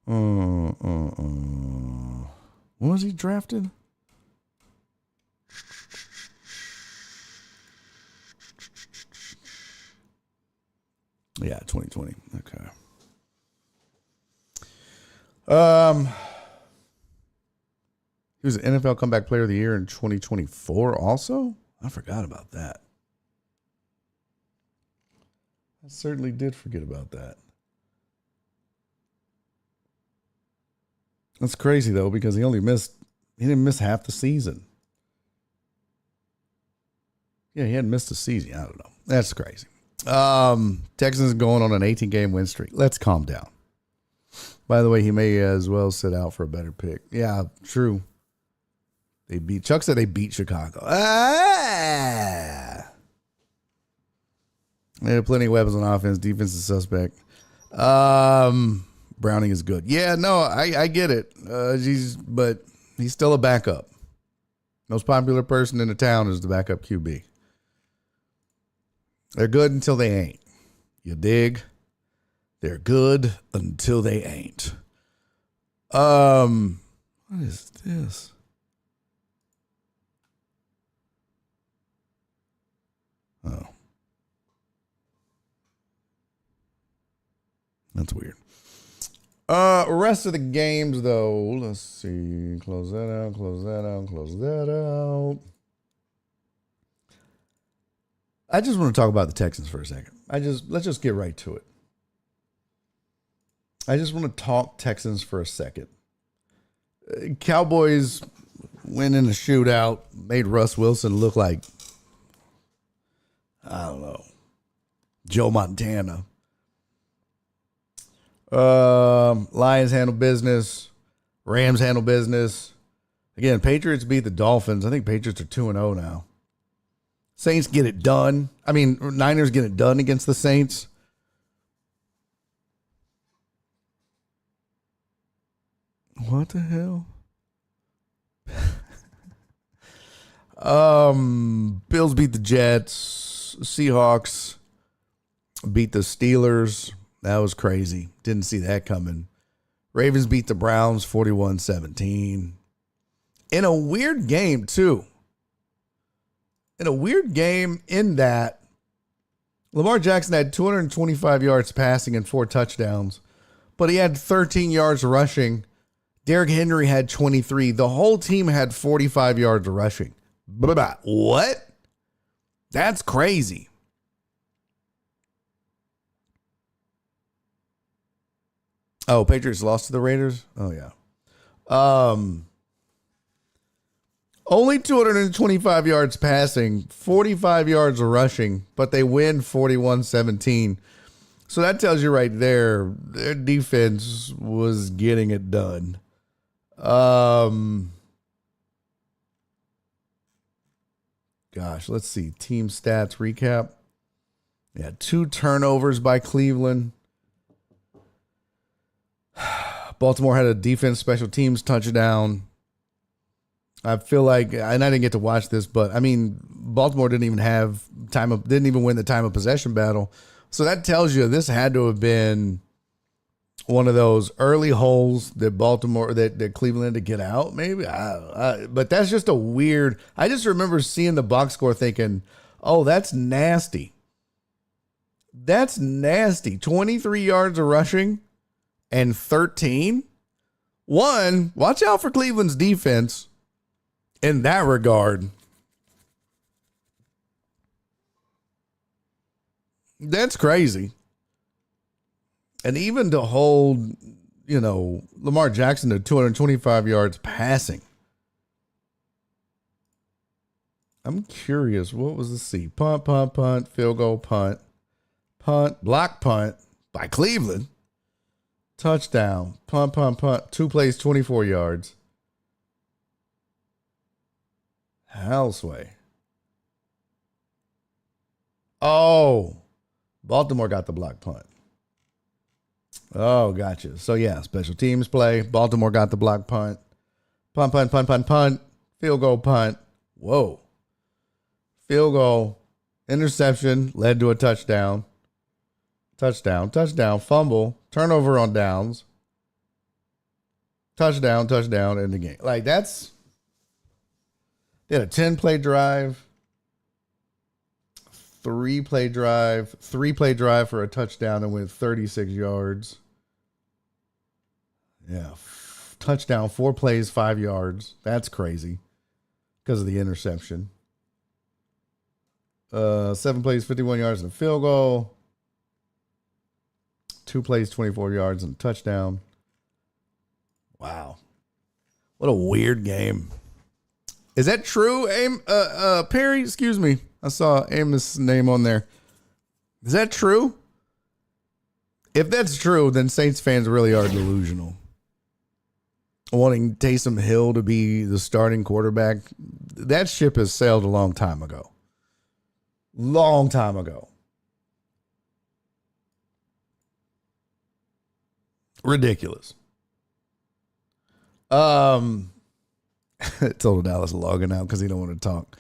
When was he drafted? Yeah, 2020. Okay. He was an NFL Comeback Player of the Year in 2024 also? I forgot about that. I certainly did forget about that. That's crazy though, because he didn't miss half the season. Yeah, he hadn't missed a season. I don't know. That's crazy. Texans going on an 18-game win streak. Let's calm down. By the way, he may as well sit out for a better pick. Yeah, true. Chuck said they beat Chicago. They have plenty of weapons on offense. Defense is suspect. Browning is good. Yeah, no, I get it. But he's still a backup. Most popular person in the town is the backup QB. They're good until they ain't. You dig? They're good until they ain't. What is this? Oh. That's weird. Rest of the games, though. Let's see. Close that out. I just want to talk about the Texans for a second. Let's just get right to it. I just want to talk Texans for a second. Cowboys went in a shootout, made Russ Wilson look like, I don't know, Joe Montana. Lions handle business. Rams handle business. Again, Patriots beat the Dolphins. I think Patriots are 2-0 now. Saints get it done. I mean, Niners get it done against the Saints. What the hell? Bills beat the Jets. Seahawks beat the Steelers. That was crazy. Didn't see that coming. Ravens beat the Browns 41-17. In a weird game, too. In a weird game in that Lamar Jackson had 225 yards passing and 4 touchdowns, but he had 13 yards rushing. Derrick Henry had 23. The whole team had 45 yards rushing. What? That's crazy. Oh, Patriots lost to the Raiders? Oh, yeah. Only 225 yards passing, 45 yards rushing, but they win 41-17. So that tells you right there, their defense was getting it done. Gosh, let's see. Team stats recap. Yeah, 2 turnovers by Cleveland. Baltimore had a defense special teams touchdown. I feel like, and I didn't get to watch this, but I mean, Baltimore didn't even win the time of possession battle. So that tells you this had to have been one of those early holes that that Cleveland had to get out, maybe. But that's just a weird. I just remember seeing the box score thinking, oh, that's nasty. That's nasty. 23 yards of rushing and 13. One, watch out for Cleveland's defense in that regard. That's crazy. And even to hold, Lamar Jackson to 225 yards passing. I'm curious. What was the C? Punt, field goal, punt, block punt by Cleveland. Touchdown, punt. 2 plays, 24 yards. Houseway. Oh, Baltimore got the block punt. Oh, gotcha. So, yeah, special teams play. Baltimore got the block punt. Punt. Field goal, punt. Whoa. Field goal. Interception led to a touchdown. Touchdown. Fumble. Turnover on downs. Touchdown in the game. Like, they had a 10-play drive. 3-play drive for a touchdown and went 36 yards. Yeah. Touchdown, 4 plays, 5 yards. That's crazy because of the interception. 7 plays, 51 yards and a field goal. 2 plays, 24 yards and a touchdown. Wow. What a weird game. Is that true, Perry? Excuse me. I saw Amos' name on there. Is that true? If that's true, then Saints fans really are delusional. Wanting Taysom Hill to be the starting quarterback, that ship has sailed a long time ago. Ridiculous. Total Dallas logging out because he don't want to talk.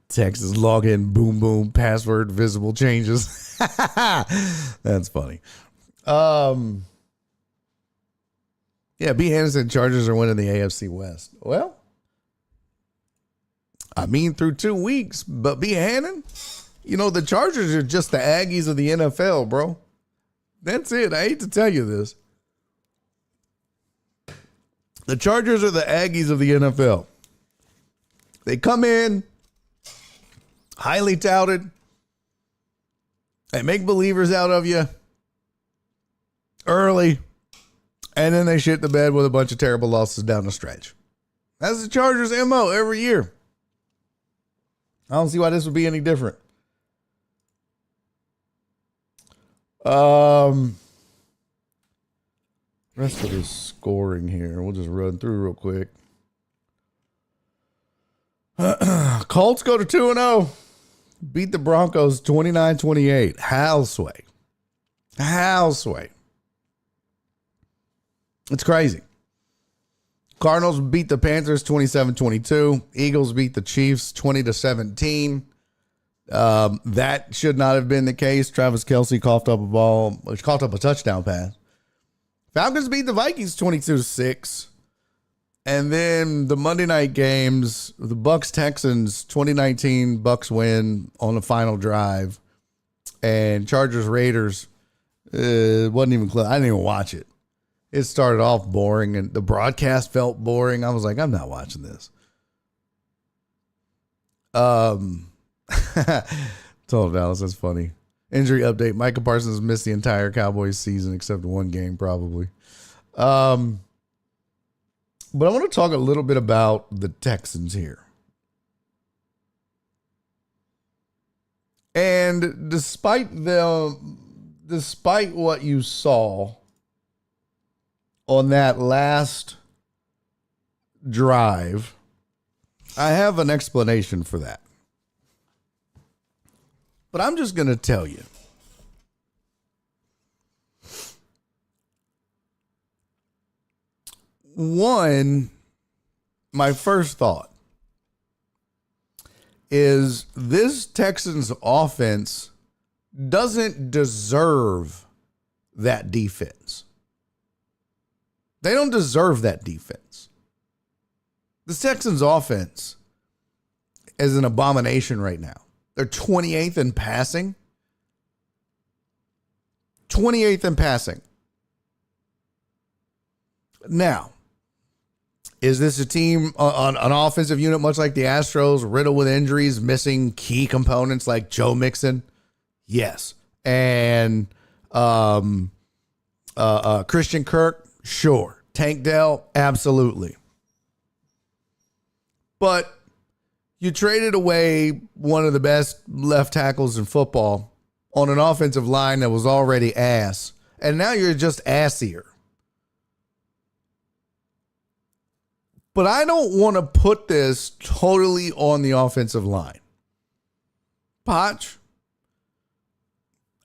Texas login, boom, password, visible changes. That's funny. Yeah, B. Hannon said Chargers are winning the AFC West. Well, I mean, through 2 weeks, but B. Hannon, the Chargers are just the Aggies of the NFL, bro. That's it. I hate to tell you this. The Chargers are the Aggies of the NFL. They come in highly touted. They make believers out of you early, and then they shit the bed with a bunch of terrible losses down the stretch. That's the Chargers' MO every year. I don't see why this would be any different. Rest of the scoring here. We'll just run through real quick. Colts go to 2-0. Beat the Broncos 29-28. Houseway. It's crazy. Cardinals beat the Panthers 27-22. Eagles beat the Chiefs 20-17. That should not have been the case. Travis Kelce coughed up a touchdown pass. Falcons beat the Vikings 22-6. And then the Monday night games, the Bucks Texans 2019 Bucks win on the final drive, and Chargers Raiders wasn't even close. I didn't even watch it. It started off boring, and the broadcast felt boring. I was like, I'm not watching this. Told Dallas, that's funny. Injury update: Micah Parsons missed the entire Cowboys season except one game, probably. But I want to talk a little bit about the Texans here. And despite what you saw on that last drive, I have an explanation for that. But I'm just going to tell you. One, my first thought is this Texans offense doesn't deserve that defense. They don't deserve that defense. The Texans offense is an abomination right now. They're 28th in passing. 28th in passing. Now, is this a team on an offensive unit much like the Astros, riddled with injuries, missing key components like Joe Mixon? Yes. And Christian Kirk? Sure. Tank Dell? Absolutely. But you traded away one of the best left tackles in football on an offensive line that was already ass, and now you're just assier. But I don't want to put this totally on the offensive line. Poch,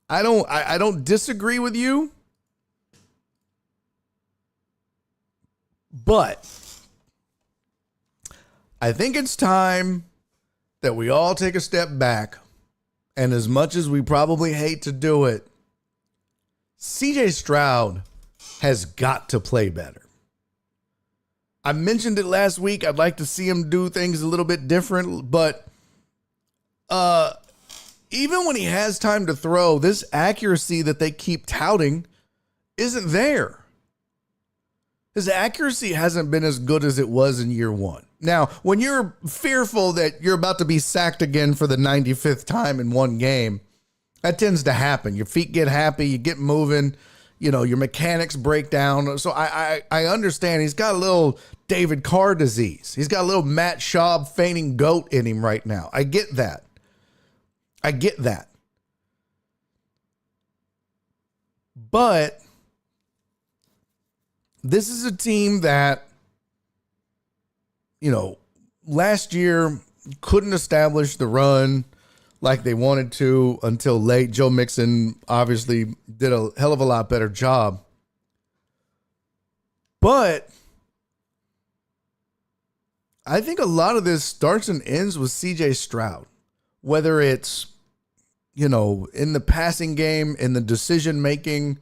I don't disagree with you, but I think it's time that we all take a step back, and as much as we probably hate to do it, CJ Stroud has got to play better. I mentioned it last week. I'd like to see him do things a little bit different, but even when he has time to throw, this accuracy that they keep touting isn't there. His accuracy hasn't been as good as it was in year one. Now, when you're fearful that you're about to be sacked again for the 95th time in one game, that tends to happen. Your feet get happy, you get moving, you know, your mechanics break down. So I understand he's got a little David Carr disease. He's got a little Matt Schaub feigning goat in him right now. I get that. But this is a team that, you know, last year couldn't establish the run like they wanted to until late. Joe Mixon obviously did a hell of a lot better job. But I think a lot of this starts and ends with CJ Stroud. Whether it's, you know, in the passing game, in the decision making,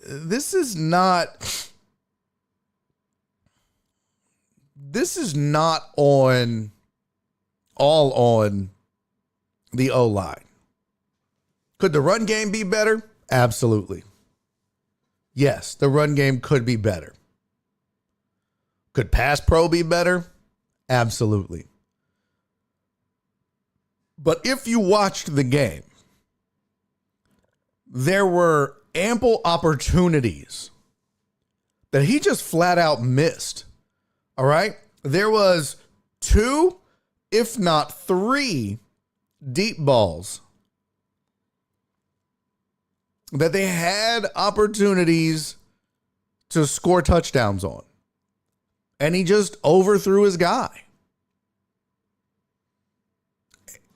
this is not all on the O-line. Could the run game be better? Absolutely. Yes, the run game could be better. Could pass pro be better? Absolutely. But if you watched the game, there were ample opportunities that he just flat out missed. All right? There was 2, if not 3, deep balls that they had opportunities to score touchdowns on. And he just overthrew his guy.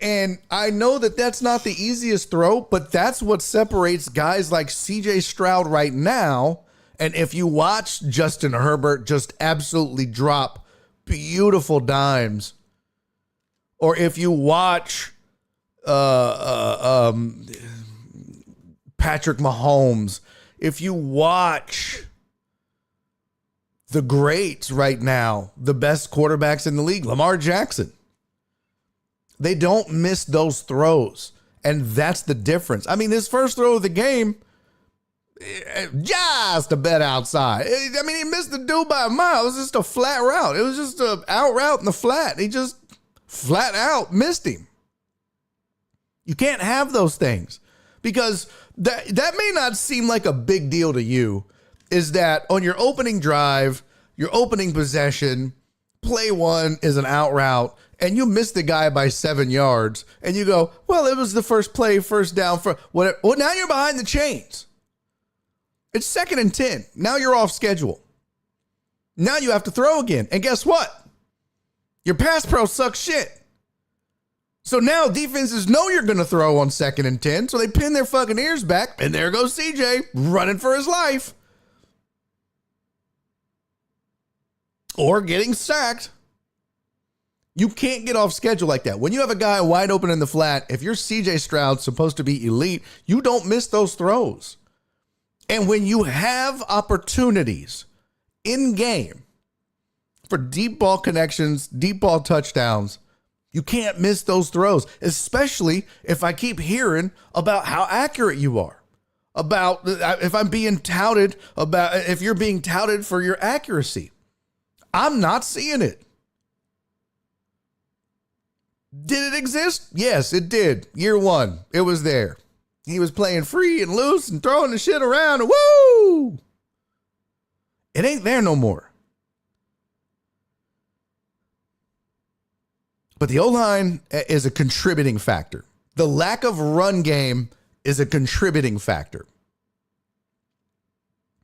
And I know that that's not the easiest throw, but that's what separates guys like CJ Stroud right now. And if you watch Justin Herbert just absolutely drop beautiful dimes, or if you watch Patrick Mahomes, if you watch the greats right now, the best quarterbacks in the league, Lamar Jackson, they don't miss those throws. And that's the difference. I mean, his first throw of the game, just a bit outside. I mean, he missed the dude by a mile. It was just a flat route. It was just an out route in the flat. He just flat out missed him. You can't have those things because that may not seem like a big deal to you, is that on your opening drive, your opening possession, play one is an out route, and you miss the guy by 7 yards, and you go, well, it was the first play, first down. Well, now you're behind the chains. It's 2nd and 10. Now you're off schedule. Now you have to throw again. And guess what? Your pass pro sucks shit. So now defenses know you're going to throw on 2nd and 10, so they pin their fucking ears back, and there goes CJ running for his life. Or getting sacked. You can't get off schedule like that. When you have a guy wide open in the flat, if you're CJ Stroud, supposed to be elite, you don't miss those throws. And when you have opportunities in game for deep ball connections, deep ball touchdowns, you can't miss those throws, especially if I keep hearing about how accurate you are, about if I'm being touted about, if you're being touted for your accuracy. I'm not seeing it. Did it exist? Yes, it did. Year one, it was there. He was playing free and loose and throwing the shit around. And woo! It ain't there no more. But the O-line is a contributing factor. The lack of run game is a contributing factor.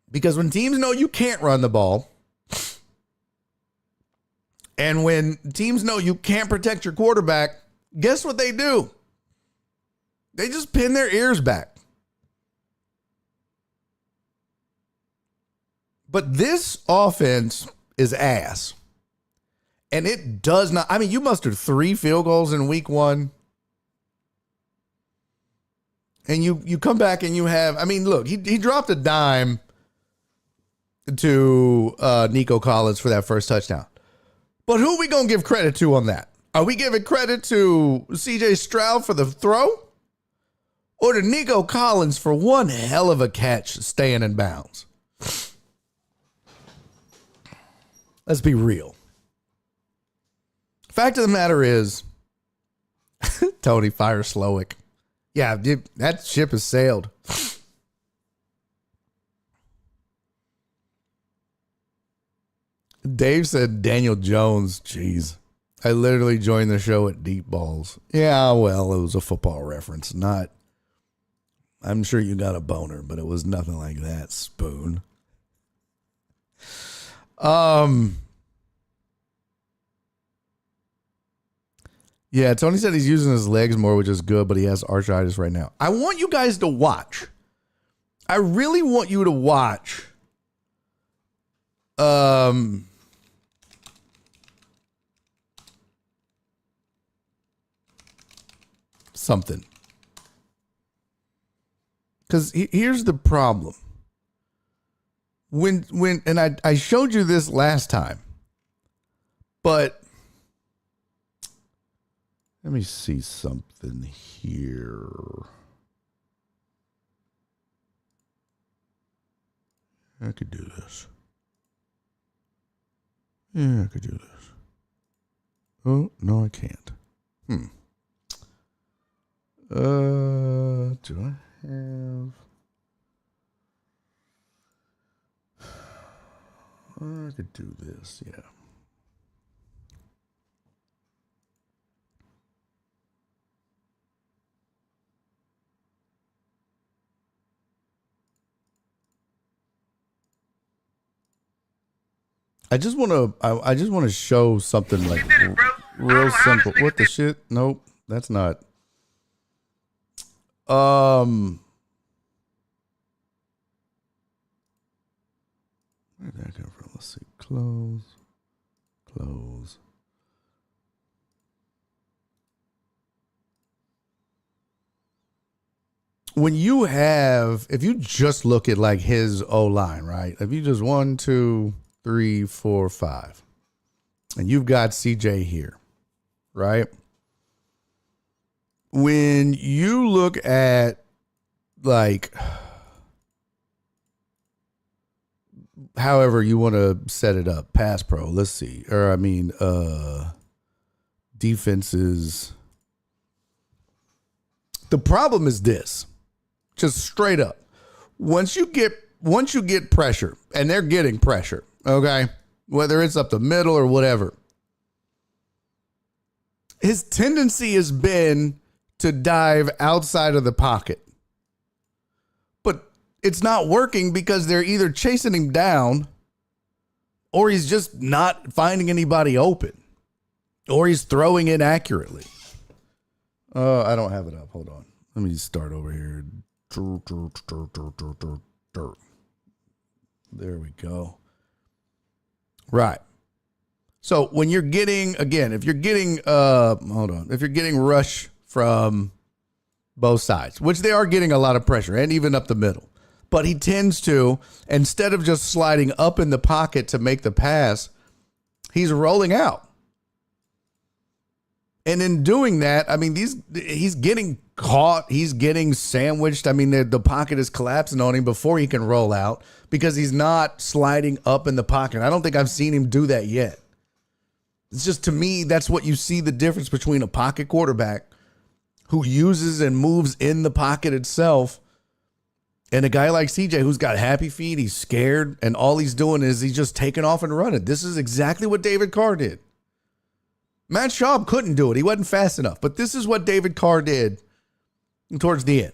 Because when teams know you can't run the ball, and when teams know you can't protect your quarterback, guess what they do? They just pin their ears back. But this offense is ass. And it does not, I mean, you mustered 3 field goals in week 1. And you come back and you have, I mean, look, he dropped a dime to Nico Collins for that first touchdown. But who are we going to give credit to on that? Are we giving credit to CJ Stroud for the throw? Or to Nico Collins for one hell of a catch staying in bounds? Let's be real. Fact of the matter is, Tony fire Slowick. Yeah, that ship has sailed. Dave said Daniel Jones. Jeez. I literally joined the show at deep balls. Yeah, well, it was a football reference. Not, I'm sure you got a boner, but it was nothing like that, Spoon. Yeah, Tony said he's using his legs more, which is good, but he has arthritis right now. I want you guys to watch. I really want you to watch. Something. Because here's the problem. And I showed you this last time, but let me see something here. I could do this. Yeah, I could do this. Oh, no, I can't. Do I have... I could do this, yeah. I just want to show something like real simple. What the shit? Nope, that's not. Where'd that come from? Let's see. Close. When you have, if you just look at like his O-line, right? If you just 1, 2, 3, 4, 5, and you've got CJ here, right? When you look at like however you want to set it up, pass pro, let's see, or I mean defenses. The problem is this, just straight up. Once you get pressure, and they're getting pressure, okay, whether it's up the middle or whatever, his tendency has been to dive outside of the pocket. But it's not working because they're either chasing him down or he's just not finding anybody open or he's throwing it accurately. I don't have it up. Hold on. Let me start over here. There we go. Right. So when you're getting, again, if you're getting, if you're getting rush from both sides, which they are getting a lot of pressure and even up the middle. But he tends to, instead of just sliding up in the pocket to make the pass, he's rolling out. And in doing that, I mean, he's getting caught. He's getting sandwiched. I mean, the pocket is collapsing on him before he can roll out because he's not sliding up in the pocket. I don't think I've seen him do that yet. It's just, to me, that's what you see the difference between a pocket quarterback who uses and moves in the pocket itself and a guy like CJ who's got happy feet. He's scared, and all he's doing is he's just taking off and running. This is exactly what David Carr did. Matt Schaub couldn't do it. He wasn't fast enough. But this is what David Carr did towards the end.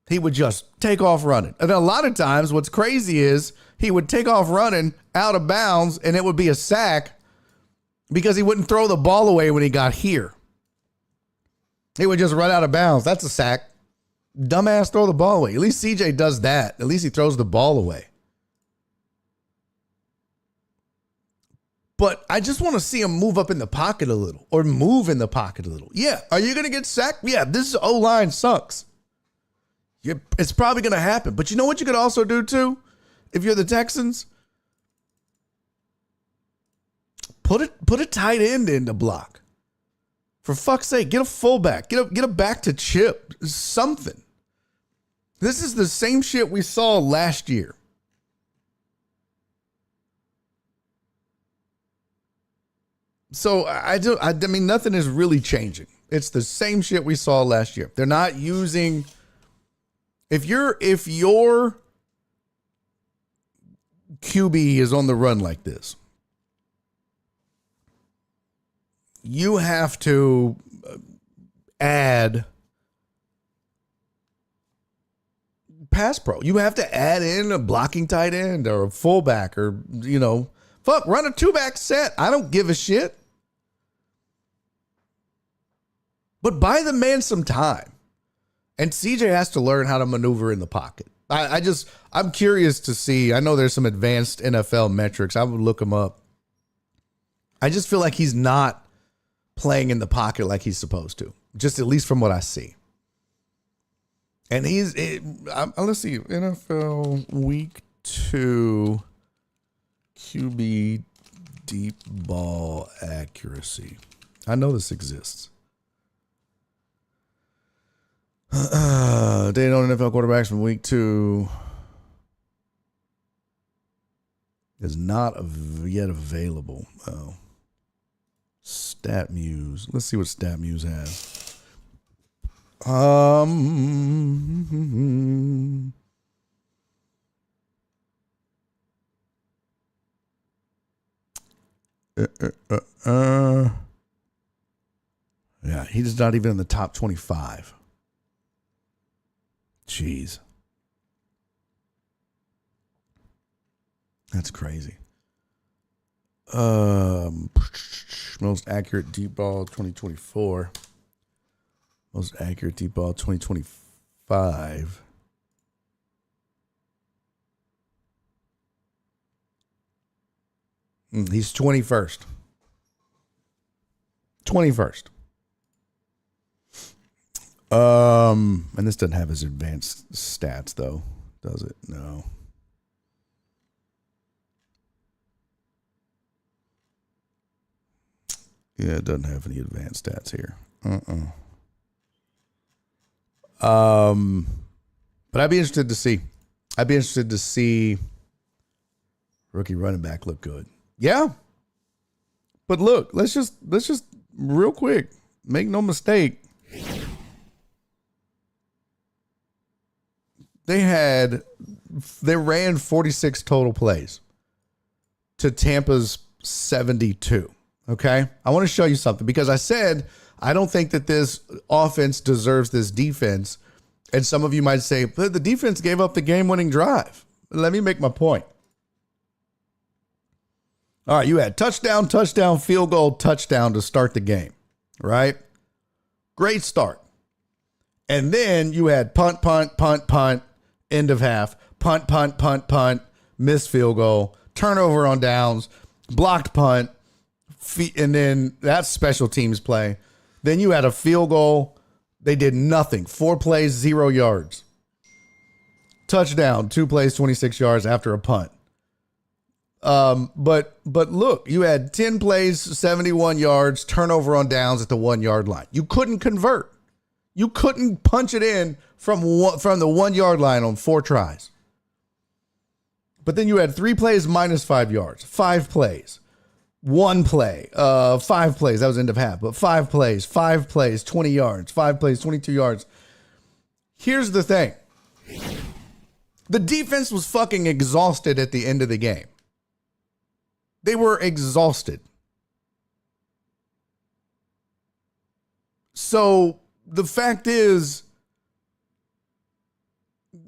He would just take off running. And a lot of times what's crazy is he would take off running out of bounds, and it would be a sack because he wouldn't throw the ball away when he got here. He would just run out of bounds. That's a sack. Dumbass, throw the ball away. At least CJ does that. At least he throws the ball away. But I just want to see him move up in the pocket a little or move in the pocket a little. Yeah. Are you going to get sacked? Yeah. This O-line sucks. It's probably going to happen. But you know what you could also do too? If you're the Texans? Put a tight end in the block. For fuck's sake, get a fullback. Get a back to chip. Something. This is the same shit we saw last year. So I mean, nothing is really changing. It's the same shit we saw last year. They're not using. If your QB is on the run like this, you have to add pass pro. You have to add in a blocking tight end or a fullback or, run a two-back set. I don't give a shit. But buy the man some time. And CJ has to learn how to maneuver in the pocket. I'm curious to see. I know there's some advanced NFL metrics. I would look them up. I just feel like he's not playing in the pocket like he's supposed to. Just at least from what I see. And let's see, NFL Week 2 QB deep ball accuracy. I know this exists. Data on NFL quarterbacks from Week 2 is not yet available. Oh. StatMuse. Let's see what StatMuse has. Yeah, he's not even in the top 25. Jeez. That's crazy. Most accurate deep ball 2024. Most accurate deep ball 2025. He's 21st. 21st. And this doesn't have his advanced stats though, does it? No. Yeah, it doesn't have any advanced stats here. But I'd be interested to see. I'd be interested to see rookie running back look good. Yeah. But look, let's just real quick, make no mistake. They ran 46 total plays to Tampa's 72. Okay. I want to show you something because I said, I don't think that this offense deserves this defense. And some of you might say, but the defense gave up the game-winning drive. Let me make my point. All right, you had touchdown, field goal, touchdown to start the game, right? Great start. And then you had punt, end of half, punt, missed field goal, turnover on downs, blocked punt, and then that's special teams play. Then you had a field goal. They did nothing. 4 plays, 0 yards. touchdown, 2 plays, 26 yards after a punt. But look, you had 10 plays, 71 yards, turnover on downs at the 1 yard line. You couldn't convert. You couldn't punch it in from the 1 yard line on 4 tries. But then you had 3 plays minus 5 yards, 5 plays, 1 play, 5 plays. That was end of half, but 5 plays, 20 yards, 5 plays, 22 yards. Here's the thing. The defense was fucking exhausted at the end of the game. They were exhausted. So the fact is,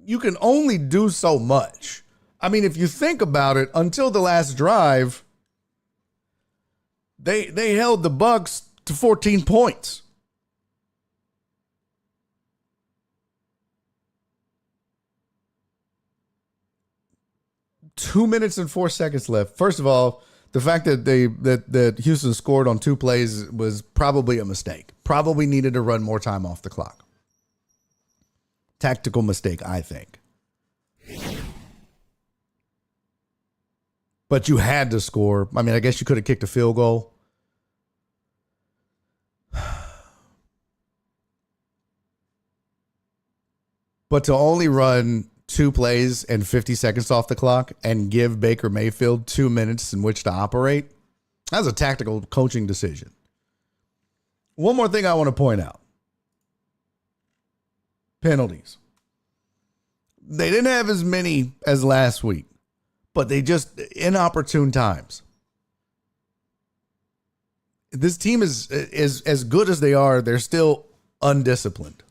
you can only do so much. I mean, if you think about it, until the last drive, they held the Bucs to 14 points. Two minutes and 4 seconds left. First of all, the fact that that Houston scored on 2 plays was probably a mistake. Probably needed to run more time off the clock. Tactical mistake, I think. But you had to score. I mean, I guess you could have kicked a field goal. But to only run 2 plays and 50 seconds off the clock and give Baker Mayfield 2 minutes in which to operate, that's a tactical coaching decision. One more thing I want to point out. Penalties. They didn't have as many as last week, but they just inopportune times. This team is as good as they are, they're still undisciplined.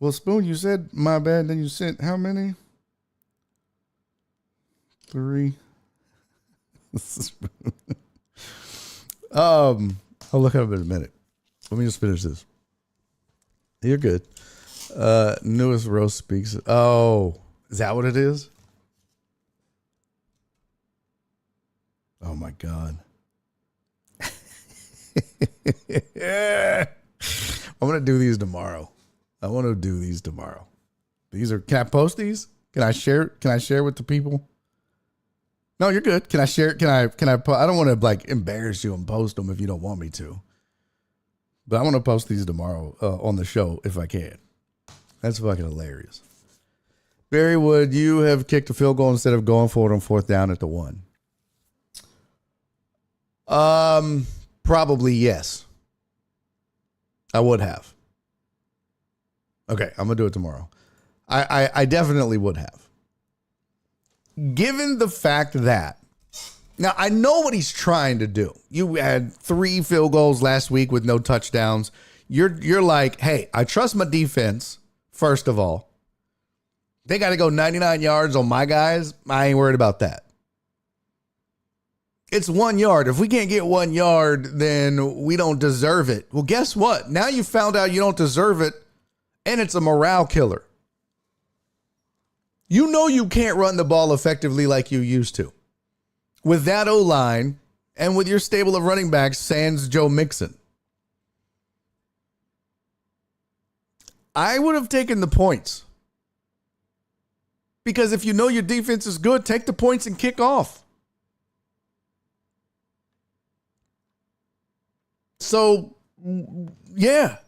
Well, Spoon, you said my bad, then you sent how many? 3. I'll look up in a minute. Let me just finish this. You're good. Newest roast speaks. Oh, is that what it is? Oh my God. I'm gonna do these tomorrow. These are. Can I post these? Can I share with the people? No, you're good. Can I share? Can I? I don't want to like embarrass you and post them if you don't want me to. But I want to post these tomorrow on the show if I can. That's fucking hilarious. Barry Wood, you have kicked a field goal instead of going for it on 4th down at the 1. Probably yes. I would have. Okay, I'm gonna do it tomorrow. I definitely would have. Given the fact that, now I know what he's trying to do. You had 3 field goals last week with no touchdowns. You're like, hey, I trust my defense, first of all. They got to go 99 yards on my guys. I ain't worried about that. It's 1 yard. If we can't get 1 yard, then we don't deserve it. Well, guess what? Now you found out you don't deserve it, and it's a morale killer. You know you can't run the ball effectively like you used to. With that O-line and with your stable of running backs, sans Joe Mixon. I would have taken the points. Because if you know your defense is good, take the points and kick off. So, yeah.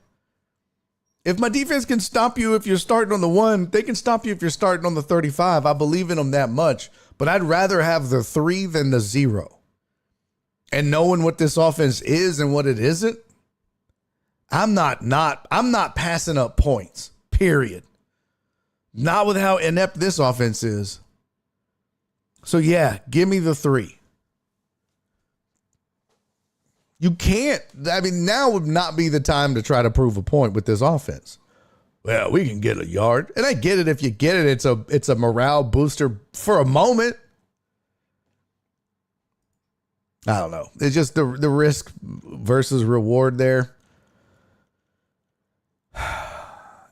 If my defense can stop you if you're starting on the 1, they can stop you if you're starting on the 35. I believe in them that much. But I'd rather have the 3 than the 0. And knowing what this offense is and what it isn't, I'm not passing up points, period. Not with how inept this offense is. So, yeah, give me the 3. You can't. I mean, now would not be the time to try to prove a point with this offense. Well, we can get a yard. And I get it. If you get it, it's a morale booster for a moment. I don't know. It's just the risk versus reward there.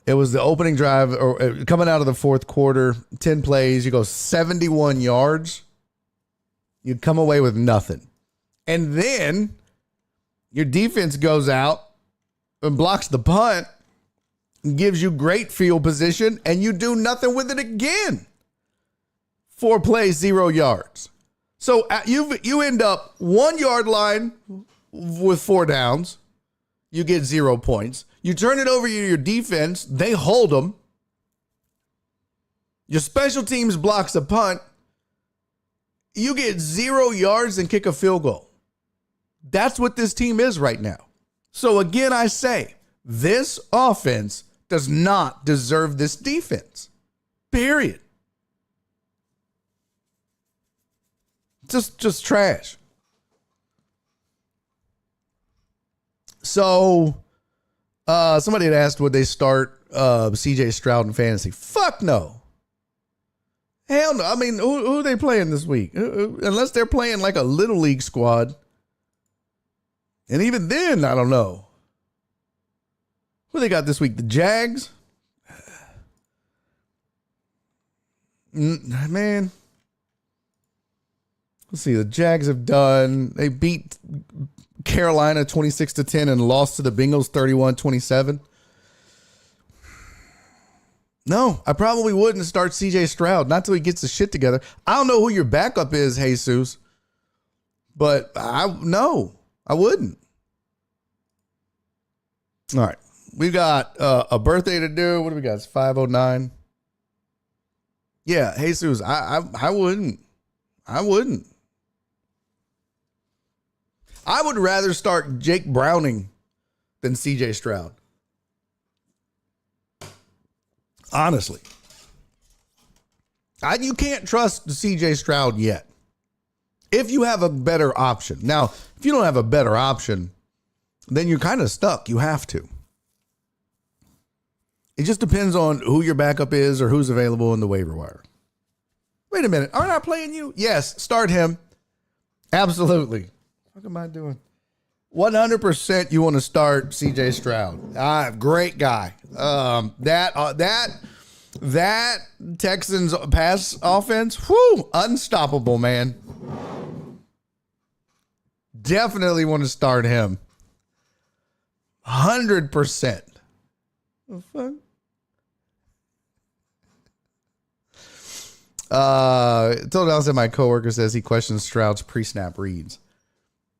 It was the opening drive or coming out of the 4th quarter, 10 plays. You go 71 yards. You'd come away with nothing. And then Your defense goes out and blocks the punt, and gives you great field position, and you do nothing with it again. 4 plays, 0 yards. So you end up 1 yard line with 4 downs. You get 0 points. You turn it over to your defense. They hold them. Your special teams blocks a punt. You get 0 yards and kick a field goal. That's what this team is right now. So again, I say, this offense does not deserve this defense. Period. Just trash. So, somebody had asked, would they start CJ Stroud in fantasy? Fuck no. Hell no. I mean, who are they playing this week? Unless they're playing like a little league squad. And even then, I don't know. Who they got this week? The Jags? Man. Let's see. The Jags have done. They beat Carolina 26-10 and lost to the Bengals 31-27. No, I probably wouldn't start CJ Stroud. Not till he gets his shit together. I don't know who your backup is, Jesus. But I wouldn't. All right. We got a birthday to do. What do we got? It's 5:09. Yeah, Jesus, I wouldn't. I wouldn't. I would rather start Jake Browning than CJ Stroud. Honestly. You can't trust CJ Stroud yet. If you have a better option. Now, if you don't have a better option, then you're kind of stuck. You have to. It just depends on who your backup is or who's available in the waiver wire. Wait a minute. Aren't I playing you? Yes. Start him. Absolutely. What am I doing? 100% you want to start CJ Stroud. Great guy. That Texans pass offense, whoo, unstoppable, man. Definitely want to start him. 100%. The fuck? Told Alice that my coworker says he questions Stroud's pre-snap reads.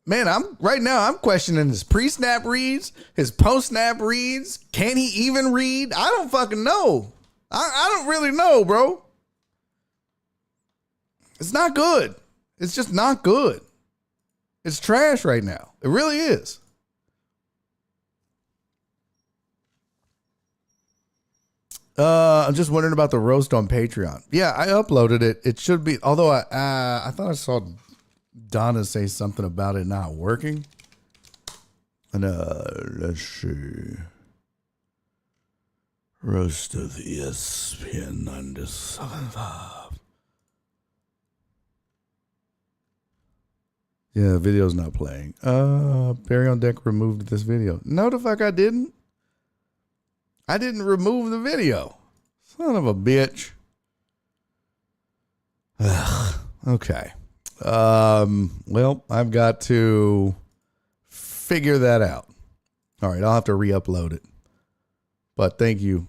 Man, I'm questioning his pre-snap reads, his post-snap reads. Can he even read? I don't fucking know. I don't really know, bro. It's not good. It's just not good. It's trash right now. It really is. I'm just wondering about the roast on Patreon. Yeah, I uploaded it. It should be, although I thought I saw Donna say something about it not working. And let's see. Roast of the ESPN 97.5. Yeah, video's not playing. Barry on Deck removed this video. No, the fuck I didn't. I didn't remove the video. Son of a bitch. Ugh, okay. Well, I've got to figure that out. All right, I'll have to re-upload it. But thank you.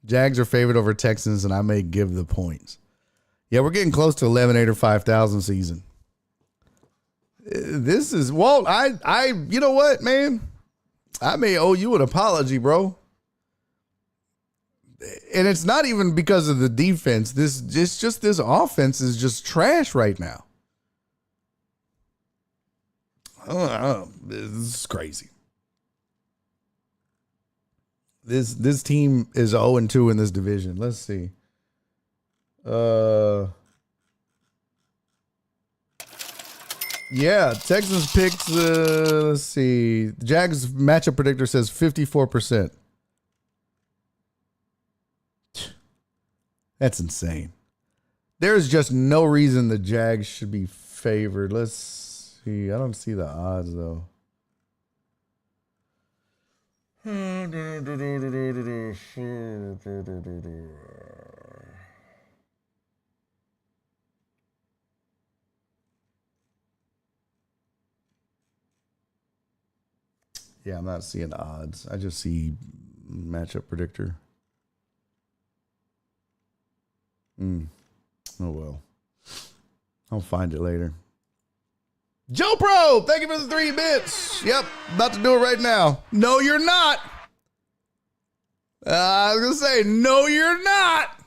Jags are favored over Texans, and I may give the points. Yeah, we're getting close to 11-8 or 5,000 season. This is Walt. You know what, man? I may owe you an apology, bro. And it's not even because of the defense. It's just this offense is just trash right now. This is crazy. This team is 0-2 in this division. Let's see. Yeah, Texans picks. Let's see. The Jags matchup predictor says 54%. That's insane. There's just no reason the Jags should be favored. Let's see. I don't see the odds, though. Yeah, I'm not seeing odds. I just see matchup predictor. Oh, well. I'll find it later. Joe Pro, thank you for the 3 bits. Yep, about to do it right now. No, you're not. I was going to say, no, you're not.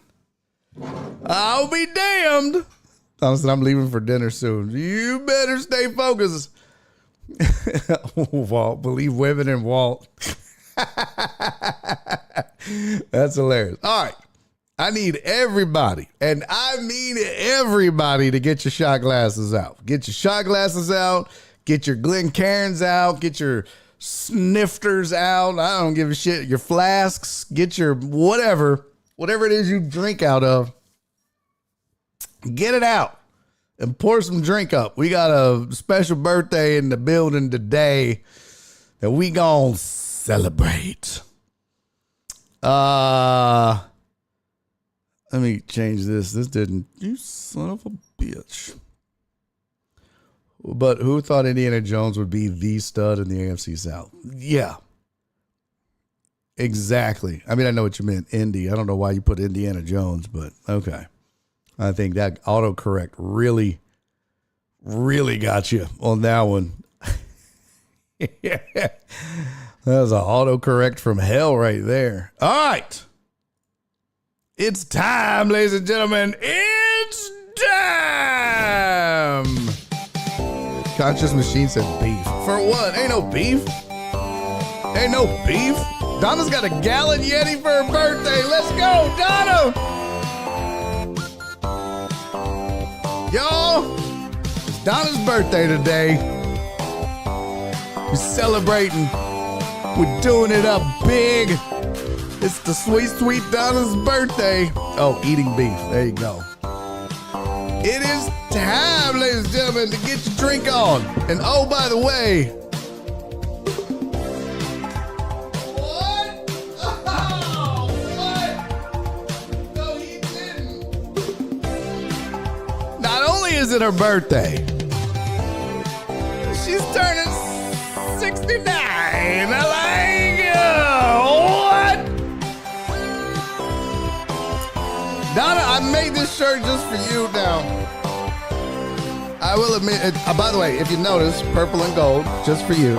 I'll be damned. Honestly, I'm leaving for dinner soon. You better stay focused. Walt, believe women in Walt. That's hilarious. All right. I need everybody, and I mean everybody, to get your shot glasses out. Get your shot glasses out. Get your Glencairns out. Get your snifters out. I don't give a shit. Your flasks. Get your whatever it is you drink out of. Get it out and pour some drink up. We got a special birthday in the building today that we gonna celebrate. Let me change this. This didn't. You son of a bitch. But who thought Indiana Jones would be the stud in the AFC South? Yeah. Exactly. I mean, I know what you meant, Indy. I don't know why you put Indiana Jones, but okay. I think that autocorrect really, really got you on that one. Yeah. That was an autocorrect from hell right there. All right. It's time, ladies and gentlemen. It's time. Conscious Machine said beef. For what? Ain't no beef. Ain't no beef. Donna's got a gallon Yeti for her birthday. Let's go, Donna. Y'all, it's Donna's birthday today. We're celebrating. We're doing it up big. It's the sweet, sweet Donna's birthday. Oh, eating beef. There you go. It is time, ladies and gentlemen, to get your drink on. And oh, by the way. What? Oh, what? No, he didn't. Not only is it her birthday, she's turning 69. I like it. What? Donna, I made this shirt just for you now. I will admit, by the way, if you notice, purple and gold, just for you.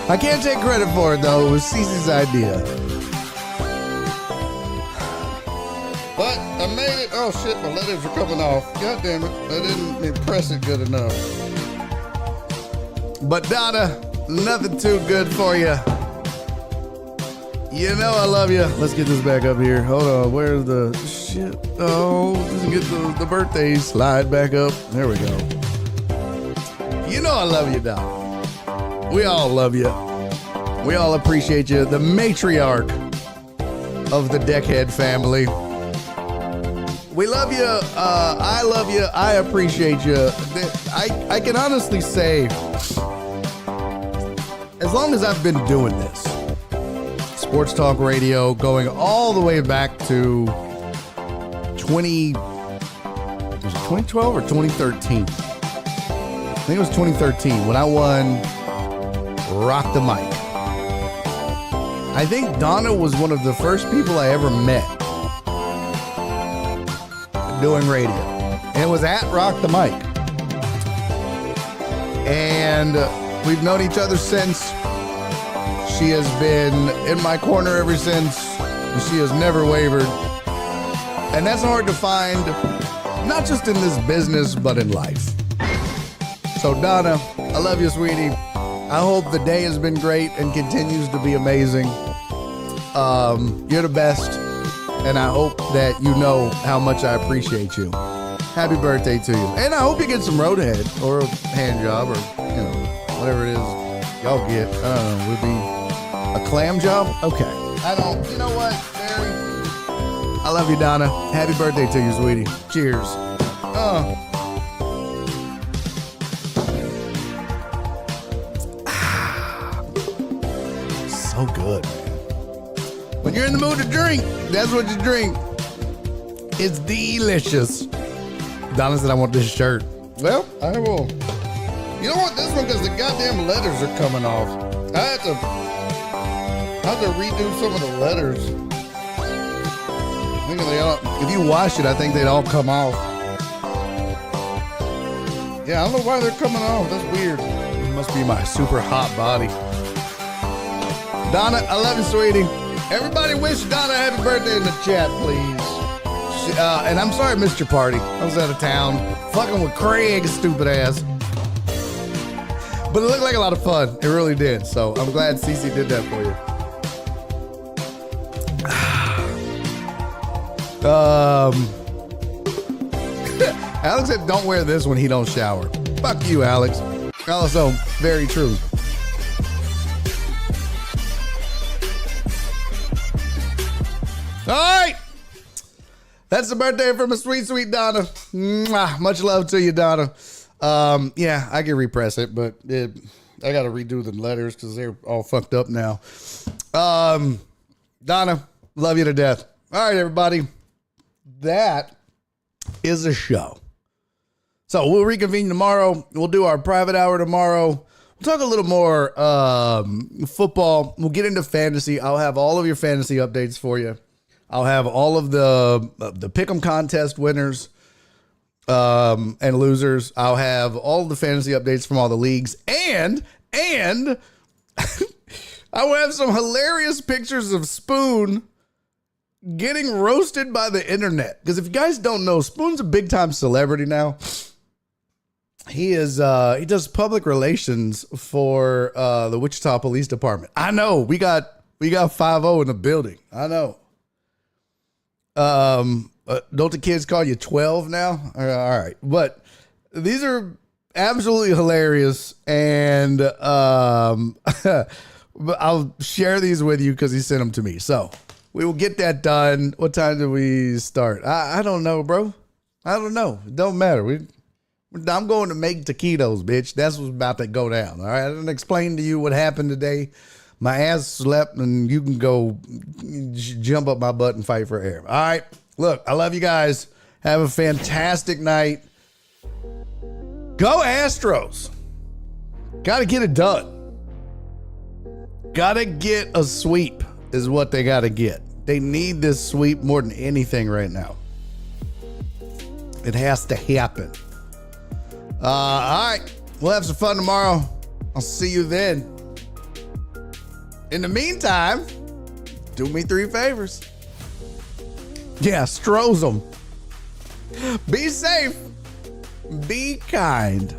I can't take credit for it, though. It was Cece's idea. But I made it. Oh, shit, my letters are coming off. God damn it. I didn't impress it good enough. But Donna, nothing too good for you. You know I love you. Let's get this back up here. Hold on. Where's the shit? Oh, just get the birthday slide back up. There we go. You know I love you, Doc. We all love you. We all appreciate you. The matriarch of the Deckhead family. We love you. I love you. I appreciate you. I can honestly say, as long as I've been doing this, sports talk radio, going all the way back to 2012 or 2013? I think it was 2013 when I won Rock the Mic. I think Donna was one of the first people I ever met doing radio. And it was at Rock the Mic. And we've known each other since. She has been in my corner ever since. And she has never wavered. And that's hard to find, not just in this business, but in life. So Donna, I love you, sweetie. I hope the day has been great and continues to be amazing. You're the best. And I hope that you know how much I appreciate you. Happy birthday to you. And I hope you get some roadhead or a hand job or, whatever it is y'all get. I don't know, would it be a clam job? Okay. I don't, you know what, Barry? I love you, Donna. Happy birthday to you, sweetie. Cheers. So good, man. When you're in the mood to drink, that's what you drink. It's delicious. Donna said I want this shirt. Well, I will. You don't want this one because the goddamn letters are coming off. I have to redo some of the letters. I think if you wash it, I think they'd all come off. Yeah, I don't know why they're coming off. That's weird. It must be my super hot body. Donna, I love you, sweetie. Everybody wish Donna a happy birthday in the chat, please. And I'm sorry I missed your party. I was out of town. Fucking with Craig's stupid ass. But it looked like a lot of fun. It really did. So I'm glad Cece did that for you. Alex said, don't wear this when he don't shower. Fuck you, Alex. Also, very true. All right. That's the birthday from a sweet, sweet Donna. Mwah. Much love to you, Donna. Yeah, I can repress it, but I got to redo the letters because they're all fucked up now. Donna, love you to death. All right, everybody. That is a show. So we'll reconvene tomorrow. We'll do our private hour tomorrow. We'll talk a little more football. We'll get into fantasy. I'll have all of your fantasy updates for you. I'll have all of the pick'em contest winners and losers. I'll have all of the fantasy updates from all the leagues, and I will have some hilarious pictures of Spoon getting roasted by the internet. Because if you guys don't know, Spoon's a big time celebrity now. He is he does public relations for the Wichita Police Department. I know we got 5-0 in the building. I know. Don't the kids call you 12 now? All right. But these are absolutely hilarious. And but I'll share these with you because he sent them to me. So we will get that done. What time do we start? I don't know, bro. I don't know. It don't matter. I'm going to make taquitos, bitch. That's what's about to go down. All right. I didn't explain to you what happened today. My ass slept, and you can go jump up my butt and fight for air. All right. Look, I love you guys. Have a fantastic night. Go Astros. Got to get it done. Got to get a sweep is what they got to get. They need this sweep more than anything right now. It has to happen. All right. We'll have some fun tomorrow. I'll see you then. In the meantime, do me 3 favors. Yeah, stroze them. Be safe. Be kind.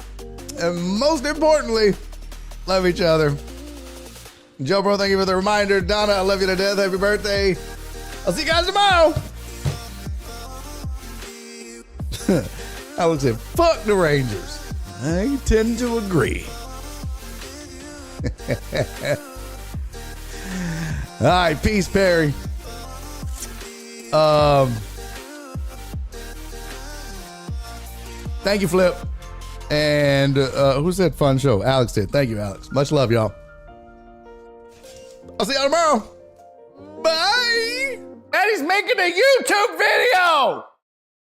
And most importantly, love each other. Joe Bro, thank you for the reminder. Donna, I love you to death. Happy birthday. I'll see you guys tomorrow. Alex said, fuck the Rangers. I tend to agree. All right, peace, Perry. Thank you, Flip. And who said fun show? Alex did. Thank you, Alex. Much love, y'all. I'll see y'all tomorrow. Bye. Eddie's making a YouTube video.